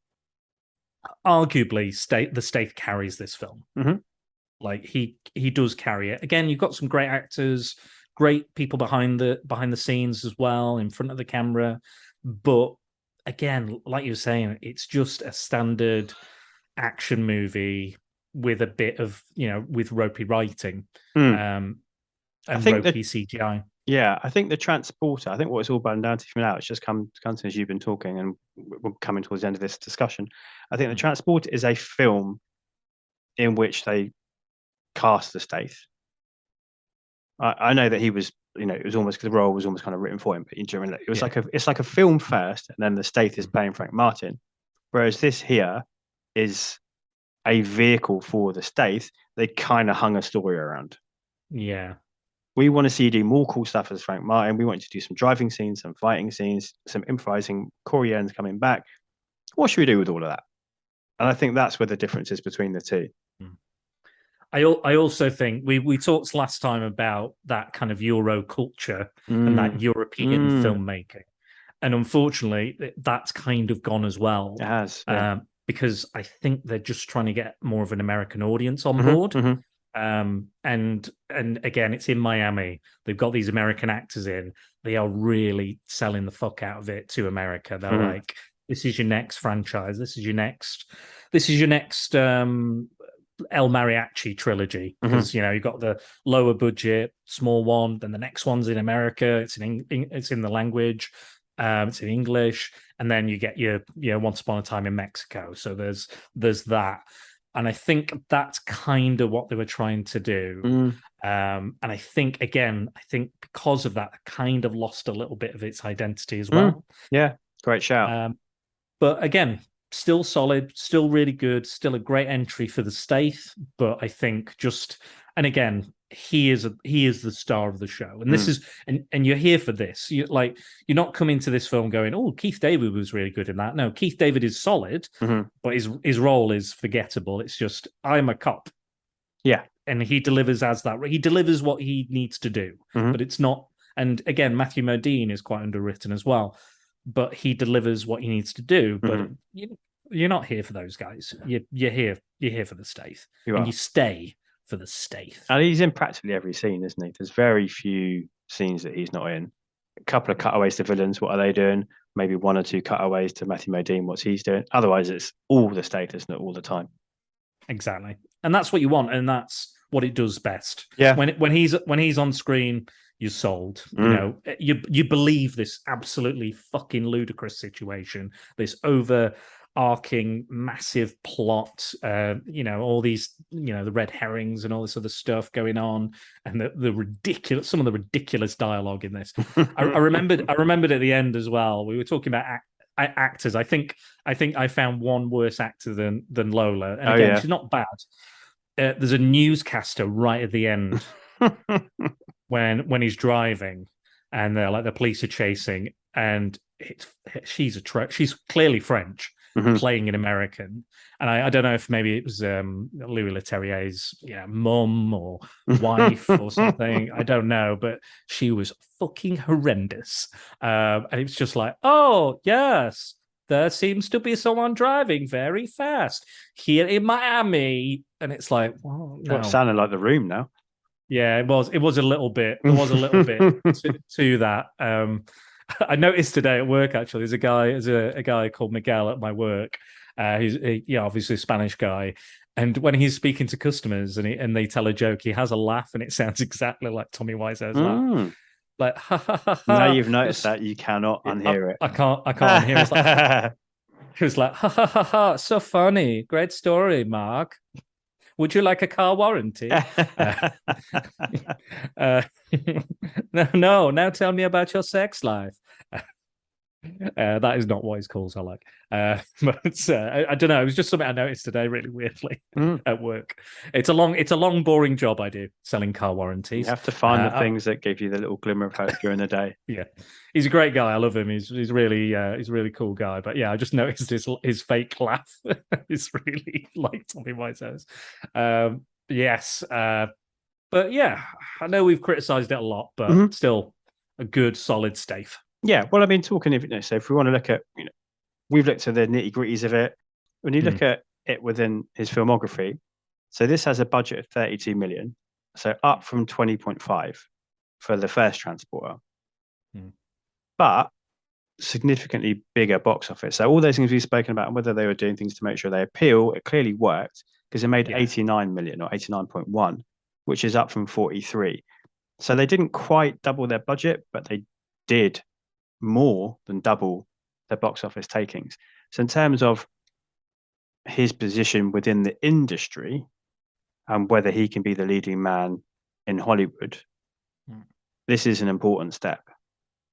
Arguably, the Stath carries this film. Like he does carry it. Again, you've got some great actors. Great people behind the scenes as well, in front of the camera. But again, like you were saying, it's just a standard action movie with a bit of, with ropey writing and ropey CGI. Yeah, I think the transporter, I think what it's all bound down to for now, it's just come as you've been talking and we're coming towards the end of this discussion. I think the transporter is a film in which they cast the Stath. I know that he was, it was almost, the role was almost kind of written for him, but it was it's like a film first, and then the Stath is playing Frank Martin, whereas this here is a vehicle for the Stath. They kind of hung a story around. Yeah, we want to see you do more cool stuff as Frank Martin. We want you to do some driving scenes, some fighting scenes, some improvising. Corey Ern's coming back. What should we do with all of that? And I think that's where the difference is between the two. I also think we talked last time about that kind of Euro culture and that European filmmaking. And unfortunately, that's kind of gone as well. It has. Yeah. Because I think they're just trying to get more of an American audience on board. And again, it's in Miami. They've got these American actors in. They are really selling the fuck out of it to America. They're like, this is your next franchise. This is your next El Mariachi trilogy, because you've got the lower budget small one, then the next one's in America, it's in the language, it's in English, and then you get your Once Upon a Time in Mexico. So there's that, and I think that's kind of what they were trying to do. And I think because of that, kind of lost a little bit of its identity as well. Yeah, great shout. But again, still solid, still really good, still a great entry for the Stath. But I think and again, he is the star of the show, and this is and you're here for this. You're not coming to this film going, oh, Keith David was really good in that. No, Keith David is solid, but his role is forgettable. It's just, I'm a cop. Yeah, and he delivers as that. He delivers what he needs to do, but it's not. And again, Matthew Modine is quite underwritten as well, but he delivers what he needs to do. But you're not here for those guys. You're here for the Stath, and you stay for the Stath. And he's in practically every scene, isn't he? There's very few scenes that he's not in. A couple of cutaways to villains. What are they doing? Maybe one or two cutaways to Matthew Modine. What's he's doing? Otherwise, it's all the Stath, isn't it? All the time. Exactly, and that's what you want, and that's what it does best. Yeah. When he's on screen, you're sold. You believe this absolutely fucking ludicrous situation, this overarching massive plot, all these, the red herrings and all this other stuff going on, and some of the ridiculous dialogue in this. I remembered at the end as well. We were talking about actors. I think I found one worse actor than Lola, and again, she's not bad. There's a newscaster right at the end when he's driving, and the police are chasing, and she's clearly French, playing an American, and I don't know if maybe it was Louis Leterrier's mum or wife or something. I don't know, but she was fucking horrendous, and it was just like, oh yes, there seems to be someone driving very fast here in Miami, and it's like, well, no. It sounded like The Room now. Yeah, it was a little bit. There was a little bit to that. I noticed today at work, actually, there's a guy called Miguel at my work. He's obviously a Spanish guy, and when he's speaking to customers and they tell a joke, he has a laugh, and it sounds exactly like Tommy Wiseau's laugh. like ha ha ha ha. Now you've noticed that you cannot unhear it. I can't unhear it. It was like ha ha ha ha. So funny, great story, Mark. Would you like a car warranty? No. Now tell me about your sex life. That is not what his calls are like. But I don't know. It was just something I noticed today, really weirdly at work. It's a long, boring job I do, selling car warranties. You have to find the things that give you the little glimmer of hope during the day. Yeah, he's a great guy. I love him. He's really he's a really cool guy. But yeah, I just noticed his fake laugh is really like Tommy Wiseau's. Yes, but yeah, I know we've criticised it a lot, but still a good, solid Stath. Yeah, well, I mean, talking of so if we want to look at, we've looked at the nitty gritties of it. When you look at it within his filmography, so this has a budget of 32 million, so up from 20.5 for the first Transporter, but significantly bigger box office. So all those things we've spoken about, and whether they were doing things to make sure they appeal, it clearly worked because it made 89 million or 89.1, which is up from 43. So they didn't quite double their budget, but they did more than double their box office takings. So in terms of his position within the industry and whether he can be the leading man in Hollywood, this is an important step.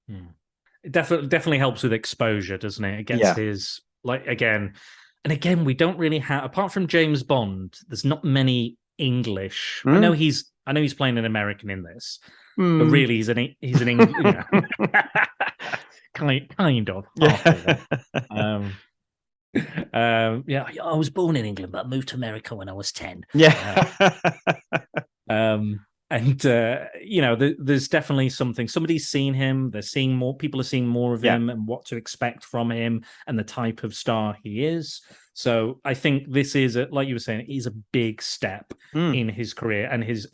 It definitely helps with exposure, doesn't it? It gets his, like, again, we don't really have, apart from James Bond, there's not many English. I know he's playing an American in this, but really he's an English. Kind of. Yeah, I was born in England, but I moved to America when I was 10. Yeah. There's definitely something. Somebody's seen him. They're seeing more. People are seeing more of him and what to expect from him and the type of star he is. So I think this is, like you were saying, is a big step in his career and his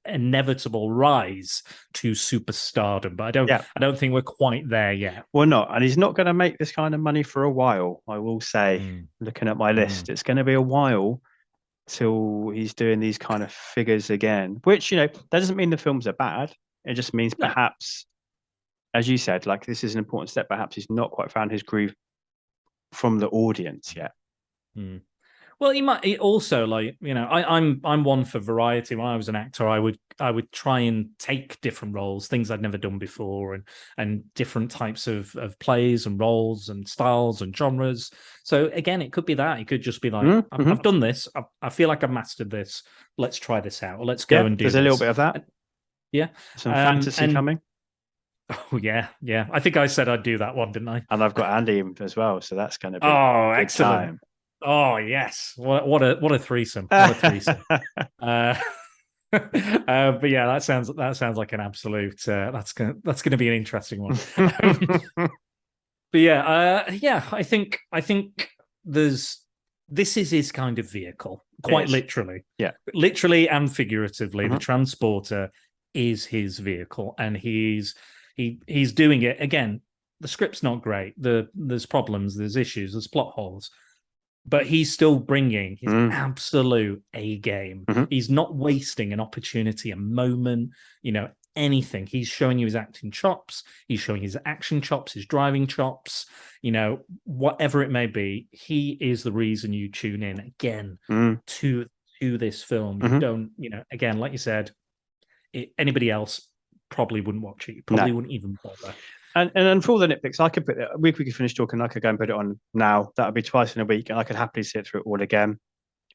inevitable rise to superstardom. But I don't think we're quite there yet. We're not, and he's not going to make this kind of money for a while. I will say, looking at my list, it's going to be a while till he's doing these kind of figures again. Which that doesn't mean the films are bad. It just means perhaps, as you said, like this is an important step. Perhaps he's not quite found his groove from the audience yet. Well, he might also, like, I'm one for variety. When I was an actor, I would try and take different roles, things I'd never done before, and different types of plays and roles and styles and genres. So again, it could be that. It could just be like, I've done this. I feel like I've mastered this. Let's try this out. Or let's go and do. There's a little bit of that. Yeah, some fantasy coming. Oh yeah. I think I said I'd do that one, didn't I? And I've got Andy as well, so that's going to be excellent. Time. Oh yes, what a threesome! What a threesome! But yeah, that sounds like an absolute. That's gonna be an interesting one. But I think this is his kind of vehicle, quite literally. Yeah, literally and figuratively. The Transporter is his vehicle, and he's doing it again. The script's not great. There's problems. There's issues. There's plot holes. But he's still bringing his absolute A game. He's not wasting an opportunity, a moment, anything. He's showing you his acting chops. He's showing his action chops, his driving chops, whatever it may be. He is the reason you tune in again to this film. You don't, again, like you said, anybody else probably wouldn't watch it. You probably wouldn't even bother. And for all the nitpicks, I could put it. We could finish talking. I could go and put it on now. That would be twice in a week, and I could happily sit through it all again.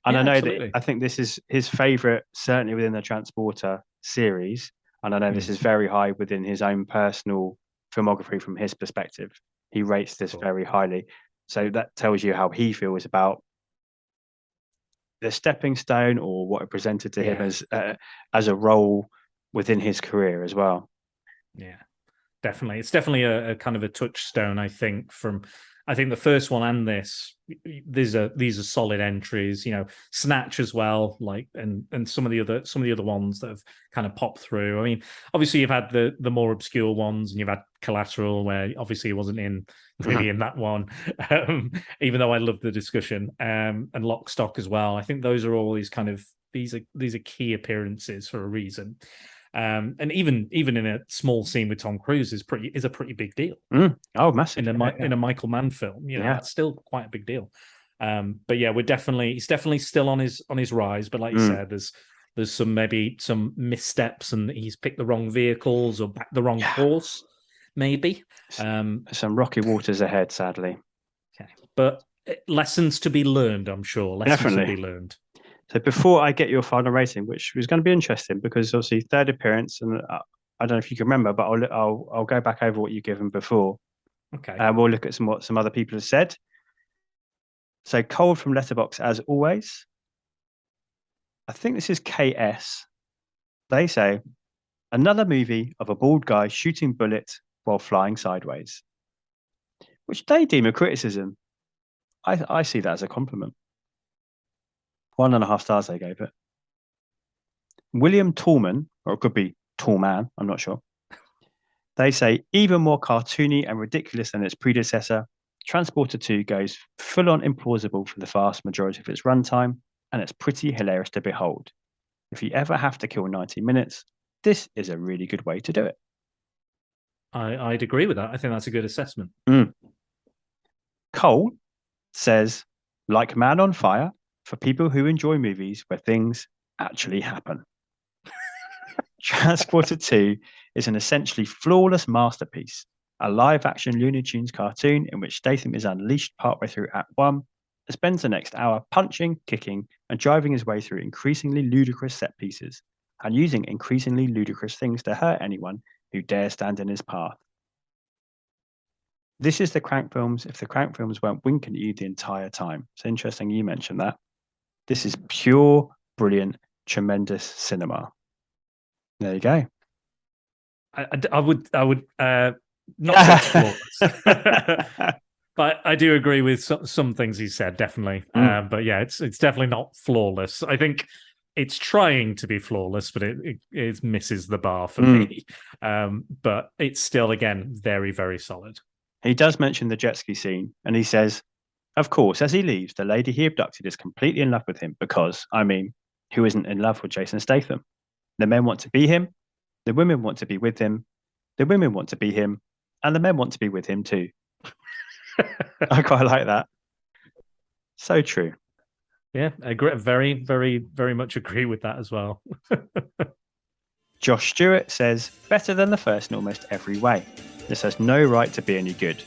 And I know that I think this is his favorite, certainly within the Transporter series. And I know this is very high within his own personal filmography from his perspective. He rates this very highly. So that tells you how he feels about the stepping stone or what it presented to him as a role within his career as well. Yeah. Definitely. It's definitely a kind of a touchstone, I think, I think the first one and these are solid entries, Snatch as well, like and some of the other ones that have kind of popped through. I mean, obviously you've had the more obscure ones, and you've had Collateral, where obviously he wasn't really in that one, even though I love the discussion, and Lock, Stock as well. I think those are all these are key appearances for a reason. And even in a small scene with Tom Cruise is a pretty big deal. Oh, massive. In a Michael Mann film, that's still quite a big deal. But yeah, he's definitely still on his rise. But like you said, there's some missteps, and he's picked the wrong vehicles or backed the wrong horse, maybe. Some rocky waters ahead, sadly. Okay. But lessons to be learned, I'm sure. Lessons to be learned. So before I get your final rating, which was going to be interesting because obviously third appearance, and I don't know if you can remember, but I'll go back over what you've given before. Okay. We'll look at what some other people have said. So Cold from Letterboxd, as always. I think this is KS. They say, another movie of a bald guy shooting bullets while flying sideways, which they deem a criticism. I see that as a compliment. 1.5 stars they gave it. William Tallman, or it could be Tallman, I'm not sure. They say, even more cartoony and ridiculous than its predecessor, Transporter 2 goes full-on implausible for the vast majority of its runtime, and it's pretty hilarious to behold. If you ever have to kill 90 minutes, this is a really good way to do it. I'd agree with that. I think that's a good assessment. Cole says, like Man on Fire, for people who enjoy movies where things actually happen. Transporter 2 is an essentially flawless masterpiece, a live-action Looney Tunes cartoon in which Statham is unleashed partway through Act 1 and spends the next hour punching, kicking, and driving his way through increasingly ludicrous set pieces and using increasingly ludicrous things to hurt anyone who dare stand in his path. This is the Crank films if the Crank films weren't winking at you the entire time. It's interesting you mentioned that. This is pure, brilliant, tremendous cinema. There you go. I would not say flawless, but I do agree with some things he said, definitely. But yeah, it's definitely not flawless. I think it's trying to be flawless, but it misses the bar for me. But it's still, again, very, very solid. He does mention the jet ski scene, and he says, of course, as he leaves, the lady he abducted is completely in love with him because, I mean, who isn't in love with Jason Statham? The men want to be him, the women want to be with him, the women want to be him, and the men want to be with him too. I quite like that. So true. Yeah, I agree. Very, very, very much agree with that as well. Josh Stewart says, better than the first in almost every way. This has no right to be any good.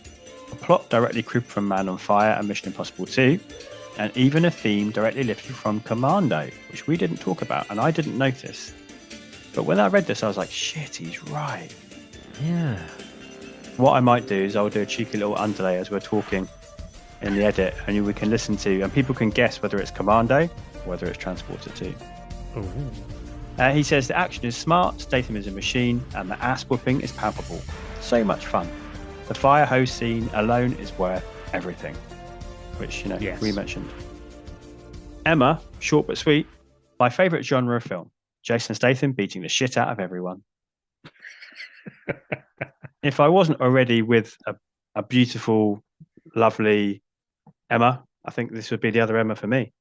A plot directly cribbed from Man on Fire and Mission Impossible 2, and even a theme directly lifted from Commando, which we didn't talk about, and I didn't notice. But when I read this, I was like, shit, he's right. Yeah. What I might do is I'll do a cheeky little underlay as we're talking in the edit, and we can listen to, and people can guess whether it's Commando or whether it's Transporter 2. He says the action is smart, Statham is a machine, and the ass whooping is palpable. So much fun. The fire hose scene alone is worth everything, which, yes. We mentioned. Emma, short but sweet, my favourite genre of film. Jason Statham beating the shit out of everyone. If I wasn't already with a beautiful, lovely Emma, I think this would be the other Emma for me.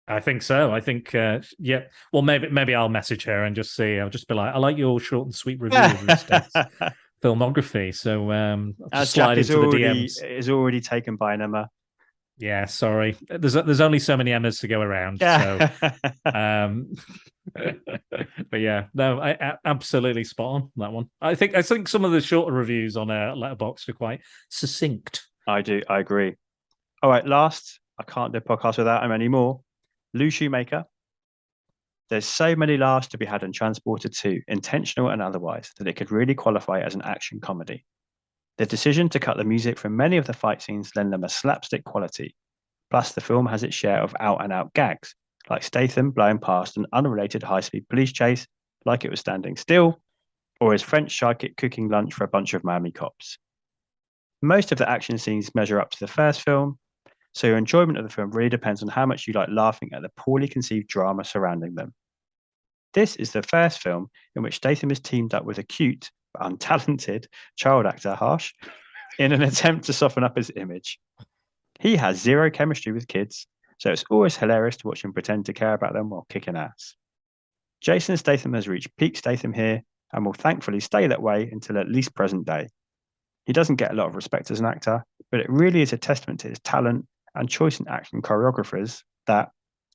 I think so. I think, yeah. Well, maybe I'll message her and just see. I'll just be like, I like your short and sweet review of Stath's filmography. So I'll just slide into the DMs. Is already taken by an Emma. Yeah, sorry. There's only so many Emmas to go around. So, but yeah, no, I absolutely spot on that one. I think some of the shorter reviews on Letterboxd are quite succinct. I agree. All right, last. I can't do a podcast without him anymore. Lou Shoemaker. There's so many laughs to be had in Transporter 2, intentional and otherwise, that it could really qualify as an action comedy. The decision to cut the music from many of the fight scenes lend them a slapstick quality. Plus, the film has its share of out-and-out gags, like Statham blowing past an unrelated high-speed police chase like it was standing still, or his French sidekick cooking lunch for a bunch of Miami cops. Most of the action scenes measure up to the first film, so your enjoyment of the film really depends on how much you like laughing at the poorly conceived drama surrounding them. This is the first film in which Statham is teamed up with a cute but untalented child actor, Harsh, in an attempt to soften up his image. He has zero chemistry with kids, so it's always hilarious to watch him pretend to care about them while kicking ass. Jason Statham has reached peak Statham here and will thankfully stay that way until at least present day. He doesn't get a lot of respect as an actor, but it really is a testament to his talent and choice in acting choreographers that,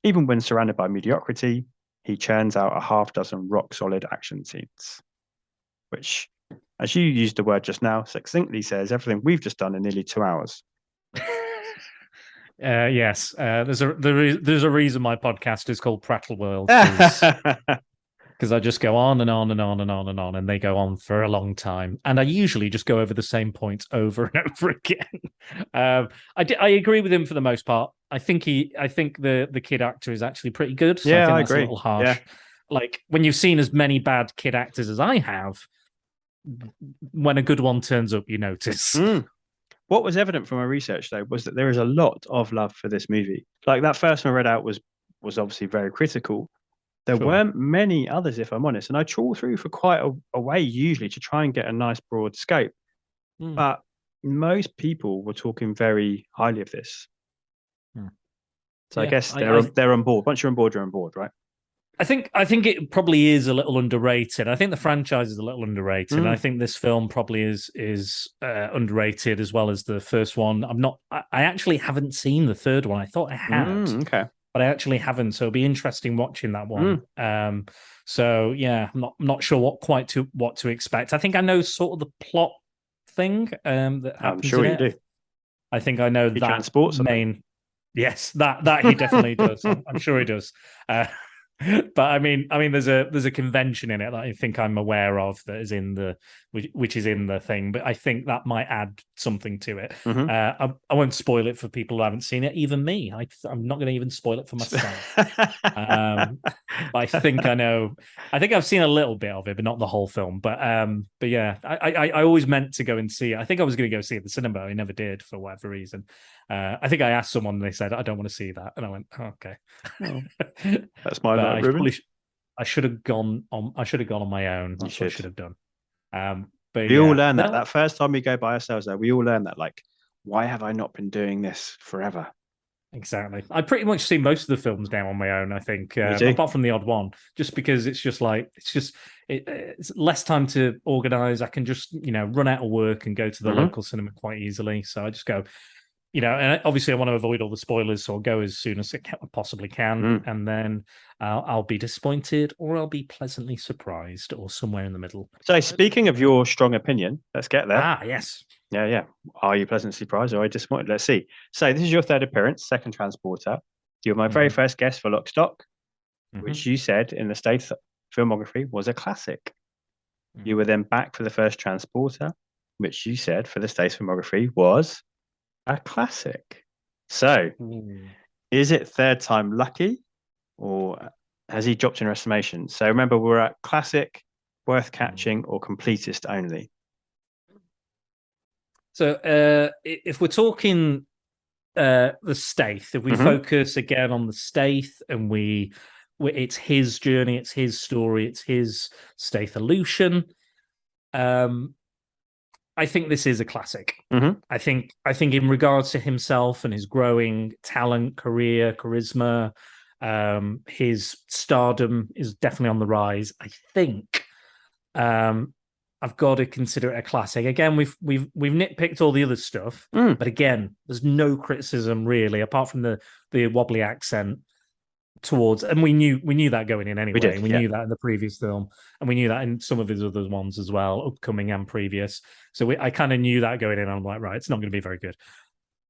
even when surrounded by mediocrity, he churns out a half dozen rock-solid action scenes. Which, as you used the word just now, succinctly says everything we've just done in nearly 2 hours. Yes, there's a reason my podcast is called Prattle World, because I just go on and on and on and on and on, and they go on for a long time. And I usually just go over the same points over and over again. I agree with him for the most part. I think the kid actor is actually pretty good. So Yeah, I think I that's agree. a little harsh. Yeah. Like when you've seen as many bad kid actors as I have, when a good one turns up, you notice. What was evident from my research, though, was that there is a lot of love for this movie. Like that first one I read out was obviously very critical. There weren't many others, if I'm honest, and I trawl through for quite a way usually to try and get a nice broad scope. But most people were talking very highly of this. So yeah, I guess they're on board. Once you're on board, you're on board, right? I think it probably is a little underrated. I think the franchise is a little underrated. And I think this film probably is underrated as well as the first one. I actually haven't seen the third one. I thought I had. Okay. But I actually haven't, so it'll be interesting watching that one. So yeah, I'm not sure what to expect. I think I know sort of the plot thing that happens. I'm sure you do. I think I know he that transports main. Yes, that he definitely does. I'm sure he does. But I mean, there's a convention in it that I think I'm aware of that is which is in the thing. But I think that might add something to it. I won't spoil it for people who haven't seen it. Even me, I'm not going to even spoil it for myself. But I think I know. I think I've seen a little bit of it, but not the whole film. But yeah, I always meant to go and see it. I think I was going to go see it at the cinema. I never did for whatever reason. I think I asked someone and they said, I don't want to see that. And I went, oh, okay. Oh, that's my bad, Ruben. I should have gone on my own. That's what I should have done. But we all learn that first time we go by ourselves, though, we all learn that, like, why have I not been doing this forever? Exactly. I pretty much see most of the films now on my own, I think, apart from the odd one, just because it's less time to organize. I can just, run out of work and go to the local cinema quite easily. So I just go, and obviously I want to avoid all the spoilers, so I'll go as soon as I possibly can, and then I'll be disappointed or I'll be pleasantly surprised or somewhere in the middle. So speaking of your strong opinion, let's get there. Yes. Yeah. Are you pleasantly surprised or are you disappointed? Let's see. So this is your third appearance, second transporter. You're my very first guest for Lock Stock, which you said in the Stath filmography was a classic. You were then back for the first transporter, which you said for the Stath filmography was a classic. So, is it third time lucky, or has he dropped in your estimation? So remember, we're at classic, worth catching, or completist only. So, if we're talking the Stath, if we focus again on the Stath, and it's his journey, it's his story, it's his Stath-olution. I think this is a classic. I think in regards to himself and his growing talent, career, charisma, his stardom is definitely on the rise. I think I've got to consider it a classic. Again, we've nitpicked all the other stuff, but again, there's no criticism really, apart from the wobbly accent towards, and we knew that going in anyway. We knew that in the previous film, and we knew that in some of his other ones as well, upcoming and previous. So I kind of knew that going in. I'm like, right, it's not going to be very good.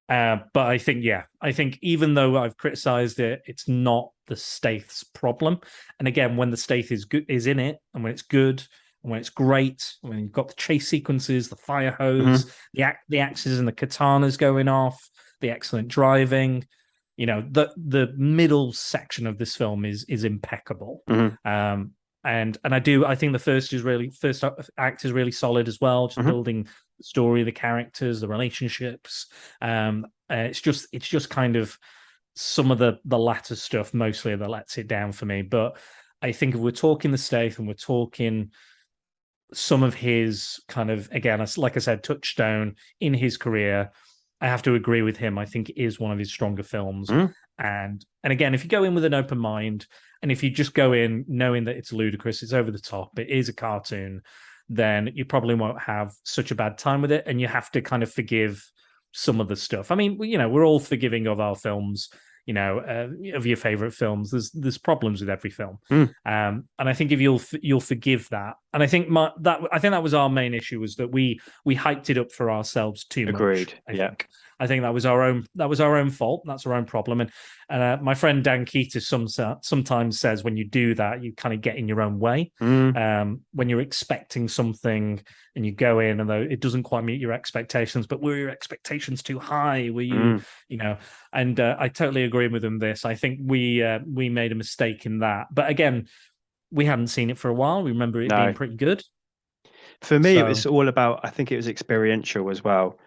But I think even though I've criticized it, it's not the Stath's problem. And again, when the Stath is in it, and when it's good, and when it's great, when you've got the chase sequences, the fire hose, the axes and the katanas going off, the excellent driving. The middle section of this film is impeccable. And I think the first act is really solid as well, just building the story, the characters, the relationships. It's just kind of some of the latter stuff mostly that lets it down for me. But I think if we're talking the Stath and we're talking some of his kind of, again, like I said, touchstone in his career, I have to agree with him. I think it is one of his stronger films. And again, if you go in with an open mind And if you just go in knowing that it's ludicrous, it's over the top, it is a cartoon, then you probably won't have such a bad time with it. And you have to kind of forgive some of the stuff. I mean, we're all forgiving of our films, of your favorite films. There's problems with every film, and I think if you'll forgive that, and I think that was our main issue, was that we hyped it up for ourselves too much. Agreed. I think that was our own fault. That's our own problem. And my friend Dan Keatis sometimes says when you do that, you kind of get in your own way. When you're expecting something and you go in and though it doesn't quite meet your expectations, but were your expectations too high? Were you, And I totally agree with him. I think we made a mistake in that. But again, we hadn't seen it for a while. We remember it being pretty good. For me, it was all about. I think it was experiential as well.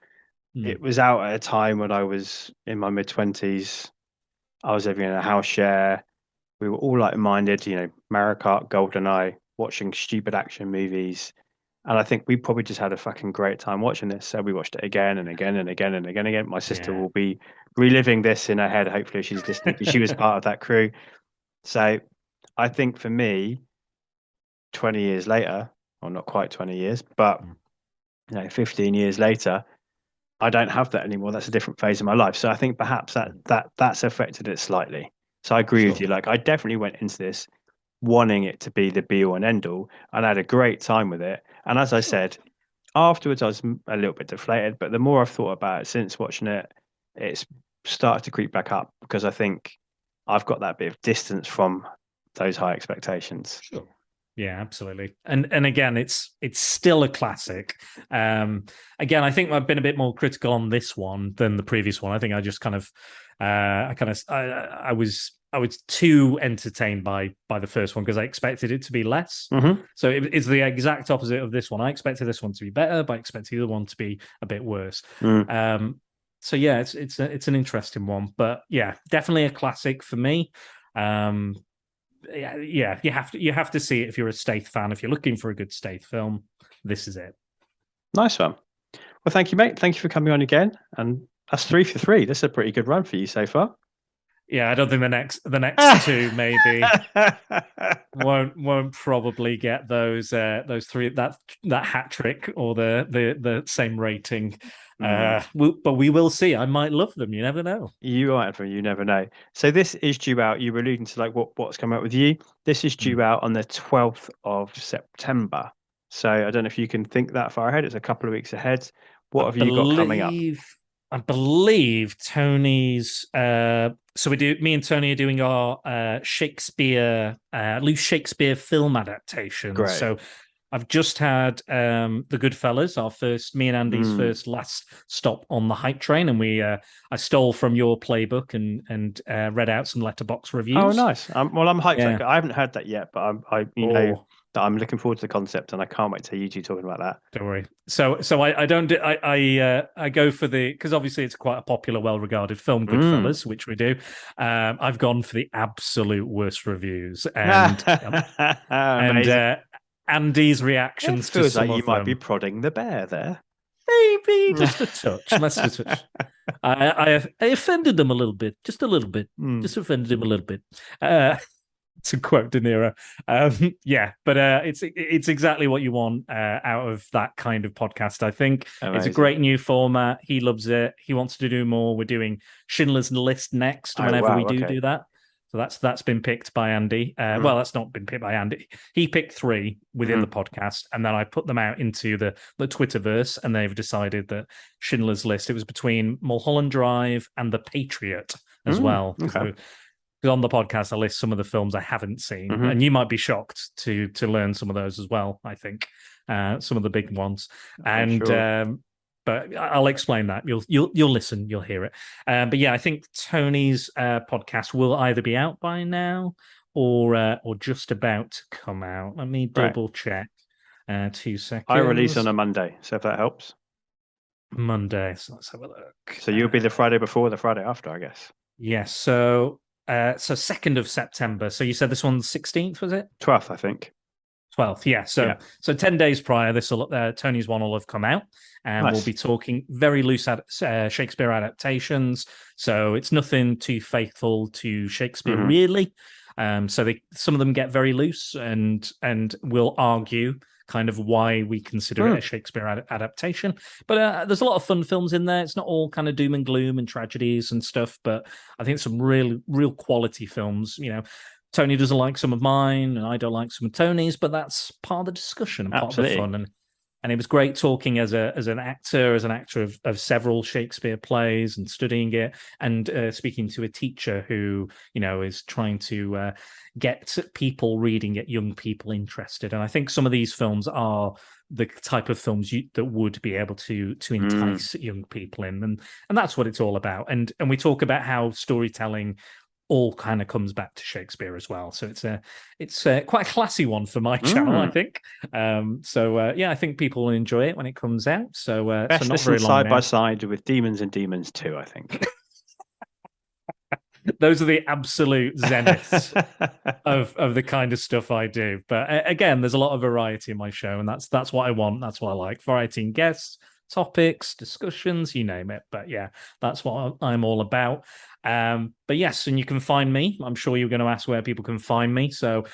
It was out at a time when I was in my mid-20s. I was living in a house share. We were all like-minded, Mario Kart, GoldenEye, watching stupid action movies. And I think we probably just had a fucking great time watching this. So we watched it again and again and again and again and again. My sister will be reliving this in her head. Hopefully she's listening because she was part of that crew. So I think for me, 20 years later, or not quite 20 years, but 15 years later, I don't have that anymore. That's a different phase of my life. So I think perhaps that's affected it slightly. So I agree with you. Like, I definitely went into this wanting it to be the be all and end all, and I had a great time with it. And as I said, afterwards I was a little bit deflated, but the more I've thought about it since watching it, it's started to creep back up because I think I've got that bit of distance from those high expectations. Sure. Yeah, absolutely. And again, it's still a classic. Again, I think I've been a bit more critical on this one than the previous one. I think I just kind of I was too entertained by the first one because I expected it to be less. So it's the exact opposite of this one. I expected this one to be better, but I expected the other one to be a bit worse. So yeah, it's an interesting one, but yeah, definitely a classic for me. Yeah, you have to see it if you're a Stath fan. If you're looking for a good Stath film, this is it. Nice one. Well, thank you, mate. Thank you for coming on again. And that's 3 for 3. This is a pretty good run for you so far. Yeah, I don't think the next two maybe won't probably get those three, that hat trick or the same rating. But we will see. I might love them. You never know. You might, you never know. So this is due out. You were alluding to like what's come out with you. This is due out on the 12th of September. So I don't know if you can think that far ahead. It's a couple of weeks ahead. What have you got coming up? I believe Tony's. So me and Tony are doing our loose Shakespeare film adaptation. Great. So I've just had The Goodfellas, me and Andy's first last stop on the hype train, and I stole from your playbook and read out some letterbox reviews. Oh, nice. Well, I'm hyped. Yeah. I haven't heard that yet, but I'm looking forward to the concept, and I can't wait to hear you two talking about that. Don't worry. So I go for because obviously it's quite a popular, well-regarded film, Goodfellas, which we do. I've gone for the absolute worst reviews, and Andy's reactions to some like you of might them. be prodding the bear there. Maybe just a touch. Less a touch. I offended them a little bit, just a little bit. Just offended him a little bit. To quote De Niro, but it's exactly what you want out of that kind of podcast. I think It's a great new format. He loves it. He wants to do more. We're doing Schindler's List next whenever we do that. So that's been picked by Andy. Well, that's not been picked by Andy. He picked 3 within the podcast, and then I put them out into the Twitterverse, and they've decided that Schindler's List. It was between Mulholland Drive and The Patriot as well. Okay. On the podcast, I list some of the films I haven't seen, and you might be shocked to learn some of those as well. I think some of the big ones, and sure. But I'll explain that. You'll listen, you'll hear it. But yeah, I think Tony's podcast will either be out by now or just about to come out. Let me double check. 2 seconds. I release on a Monday, so if that helps. Monday. So let's have a look. So you'll be the Friday before, the Friday after, I guess. Yes. So 2nd of September. So you said this one's 16th, was it? 12th, I think. 12th, yeah. So 10 days prior, Tony's one will have come out, and we'll be talking very loose Shakespeare adaptations. So it's nothing too faithful to Shakespeare, really. So some of them get very loose and will argue kind of why we consider it a Shakespeare adaptation. But there's a lot of fun films in there. It's not all kind of doom and gloom and tragedies and stuff, but I think some real quality films. Tony doesn't like some of mine, and I don't like some of Tony's, but that's part of the discussion and part of the fun. And it was great talking as an actor of several Shakespeare plays and studying it, and speaking to a teacher who is trying to get people reading, get young people interested. And I think some of these films are the type of films that would be able to entice young people in, and that's what it's all about. And we talk about how storytelling all kind of comes back to Shakespeare as well. So it's quite a classy one for my channel, I think. I think people will enjoy it when it comes out. So best so not listen very long side now. by side with Demons and Demons 2, I think. Those are the absolute zeniths of the kind of stuff I do. But again, there's a lot of variety in my show, and that's what I want. That's what I like. Variety in guests, topics, discussions, you name it. But yeah, that's what I'm all about. But yes, and you can find me. I'm sure you're going to ask where people can find me. So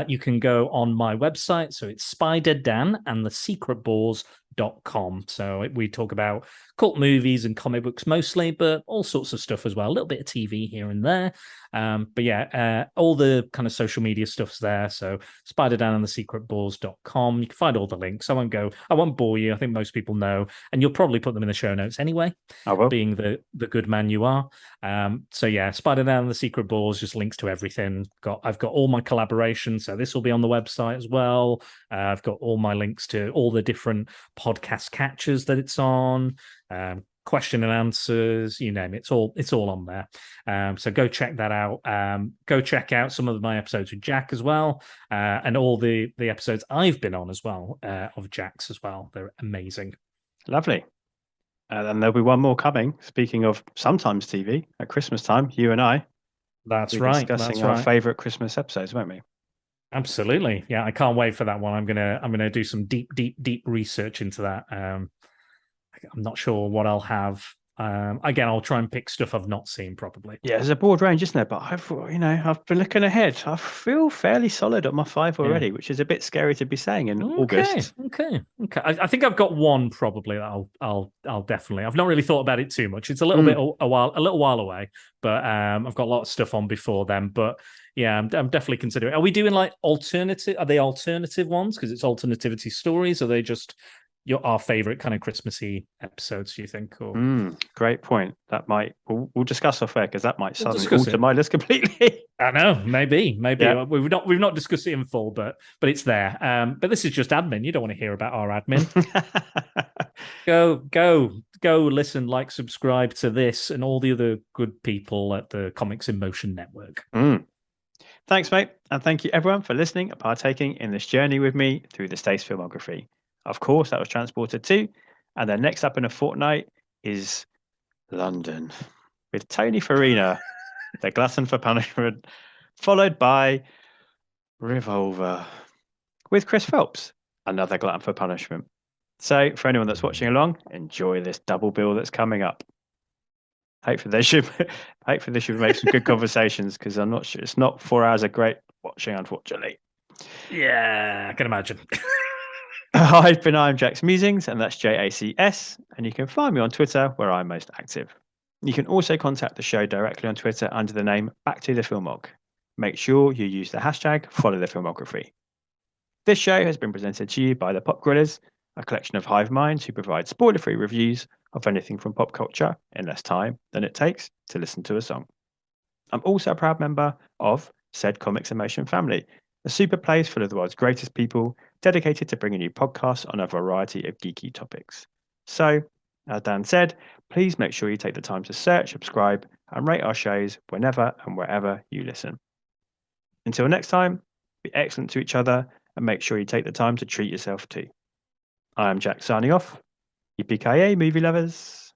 you can go on my website. So it's spiderdan.secretballs.com. So we talk about cult movies and comic books mostly, but all sorts of stuff as well. A little bit of TV here and there. But yeah, all the kind of social media stuff's there. So spiderdan.secretballs.com. You can find all the links. I won't bore you. I think most people know, and you'll probably put them in the show notes anyway. I will. Being the good man you are. So yeah, Spider-Man and the Secret Balls just links to everything. I've got all my collaborations, so this will be on the website as well. I've got all my links to all the different podcast catchers that it's on, question and answers, you name it. It's all on there. So go check that out. Go check out some of my episodes with Jack as well, and all the episodes I've been on as well of Jack's as well. They're amazing. Lovely. And there'll be one more coming. Speaking of sometimes TV, at Christmas time, you and I. That's we're right. Discussing our favourite Christmas episodes, won't we? Absolutely. Yeah, I can't wait for that one. I'm gonna do some deep research into that. I'm not sure what I'll have. Again, I'll try and pick stuff I've not seen probably. Yeah, there's a broad range, isn't there? But I've been looking ahead. I feel fairly solid at my 5 already, which is a bit scary to be saying in August. Okay. I think I've got one probably that I'll definitely. I've not really thought about it too much. It's a little bit a little while away, but I've got a lot of stuff on before then. But yeah, I'm definitely considering. Are we doing like alternative? Are they alternative ones because it's alternativity stories? Are they just our favorite kind of Christmassy episodes, do you think? Or great point. That might we'll discuss off air because that might suddenly alter my list completely. I know, maybe. Yeah. We've not discussed it in full, but it's there. But this is just admin. You don't want to hear about our admin. Go listen, like, subscribe to this and all the other good people at the Comics in Motion Network. Thanks, mate, and thank you everyone for listening and partaking in this journey with me through the Stath's filmography. Of course, that was Transported too. And then next up in a fortnight is London with Tony Farina, The Glutton for Punishment, followed by Revolver with Chris Phelps, another Glutton for Punishment. So for anyone that's watching along, enjoy this double bill that's coming up. Hopefully this should make some good conversations because I'm not sure it's not 4 hours of great watching, unfortunately. Yeah, I can imagine. I'm Jack's Musings, and that's JACS, and you can find me on Twitter where I'm most active. You can also contact the show directly on Twitter under the name Back to the Filmog. Make sure you use the hashtag #FollowTheFilmography. This show has been presented to you by the Pop Grillers, a collection of hive minds who provide spoiler-free reviews of anything from pop culture in less time than it takes to listen to a song. I'm also a proud member of said Comics in Motion family, a super place full of the world's greatest people dedicated to bringing you podcasts on a variety of geeky topics. So, as Dan said, please make sure you take the time to search, subscribe, and rate our shows whenever and wherever you listen. Until next time, be excellent to each other and make sure you take the time to treat yourself too. I am Jack signing off. Yippee-ki-yay, movie lovers.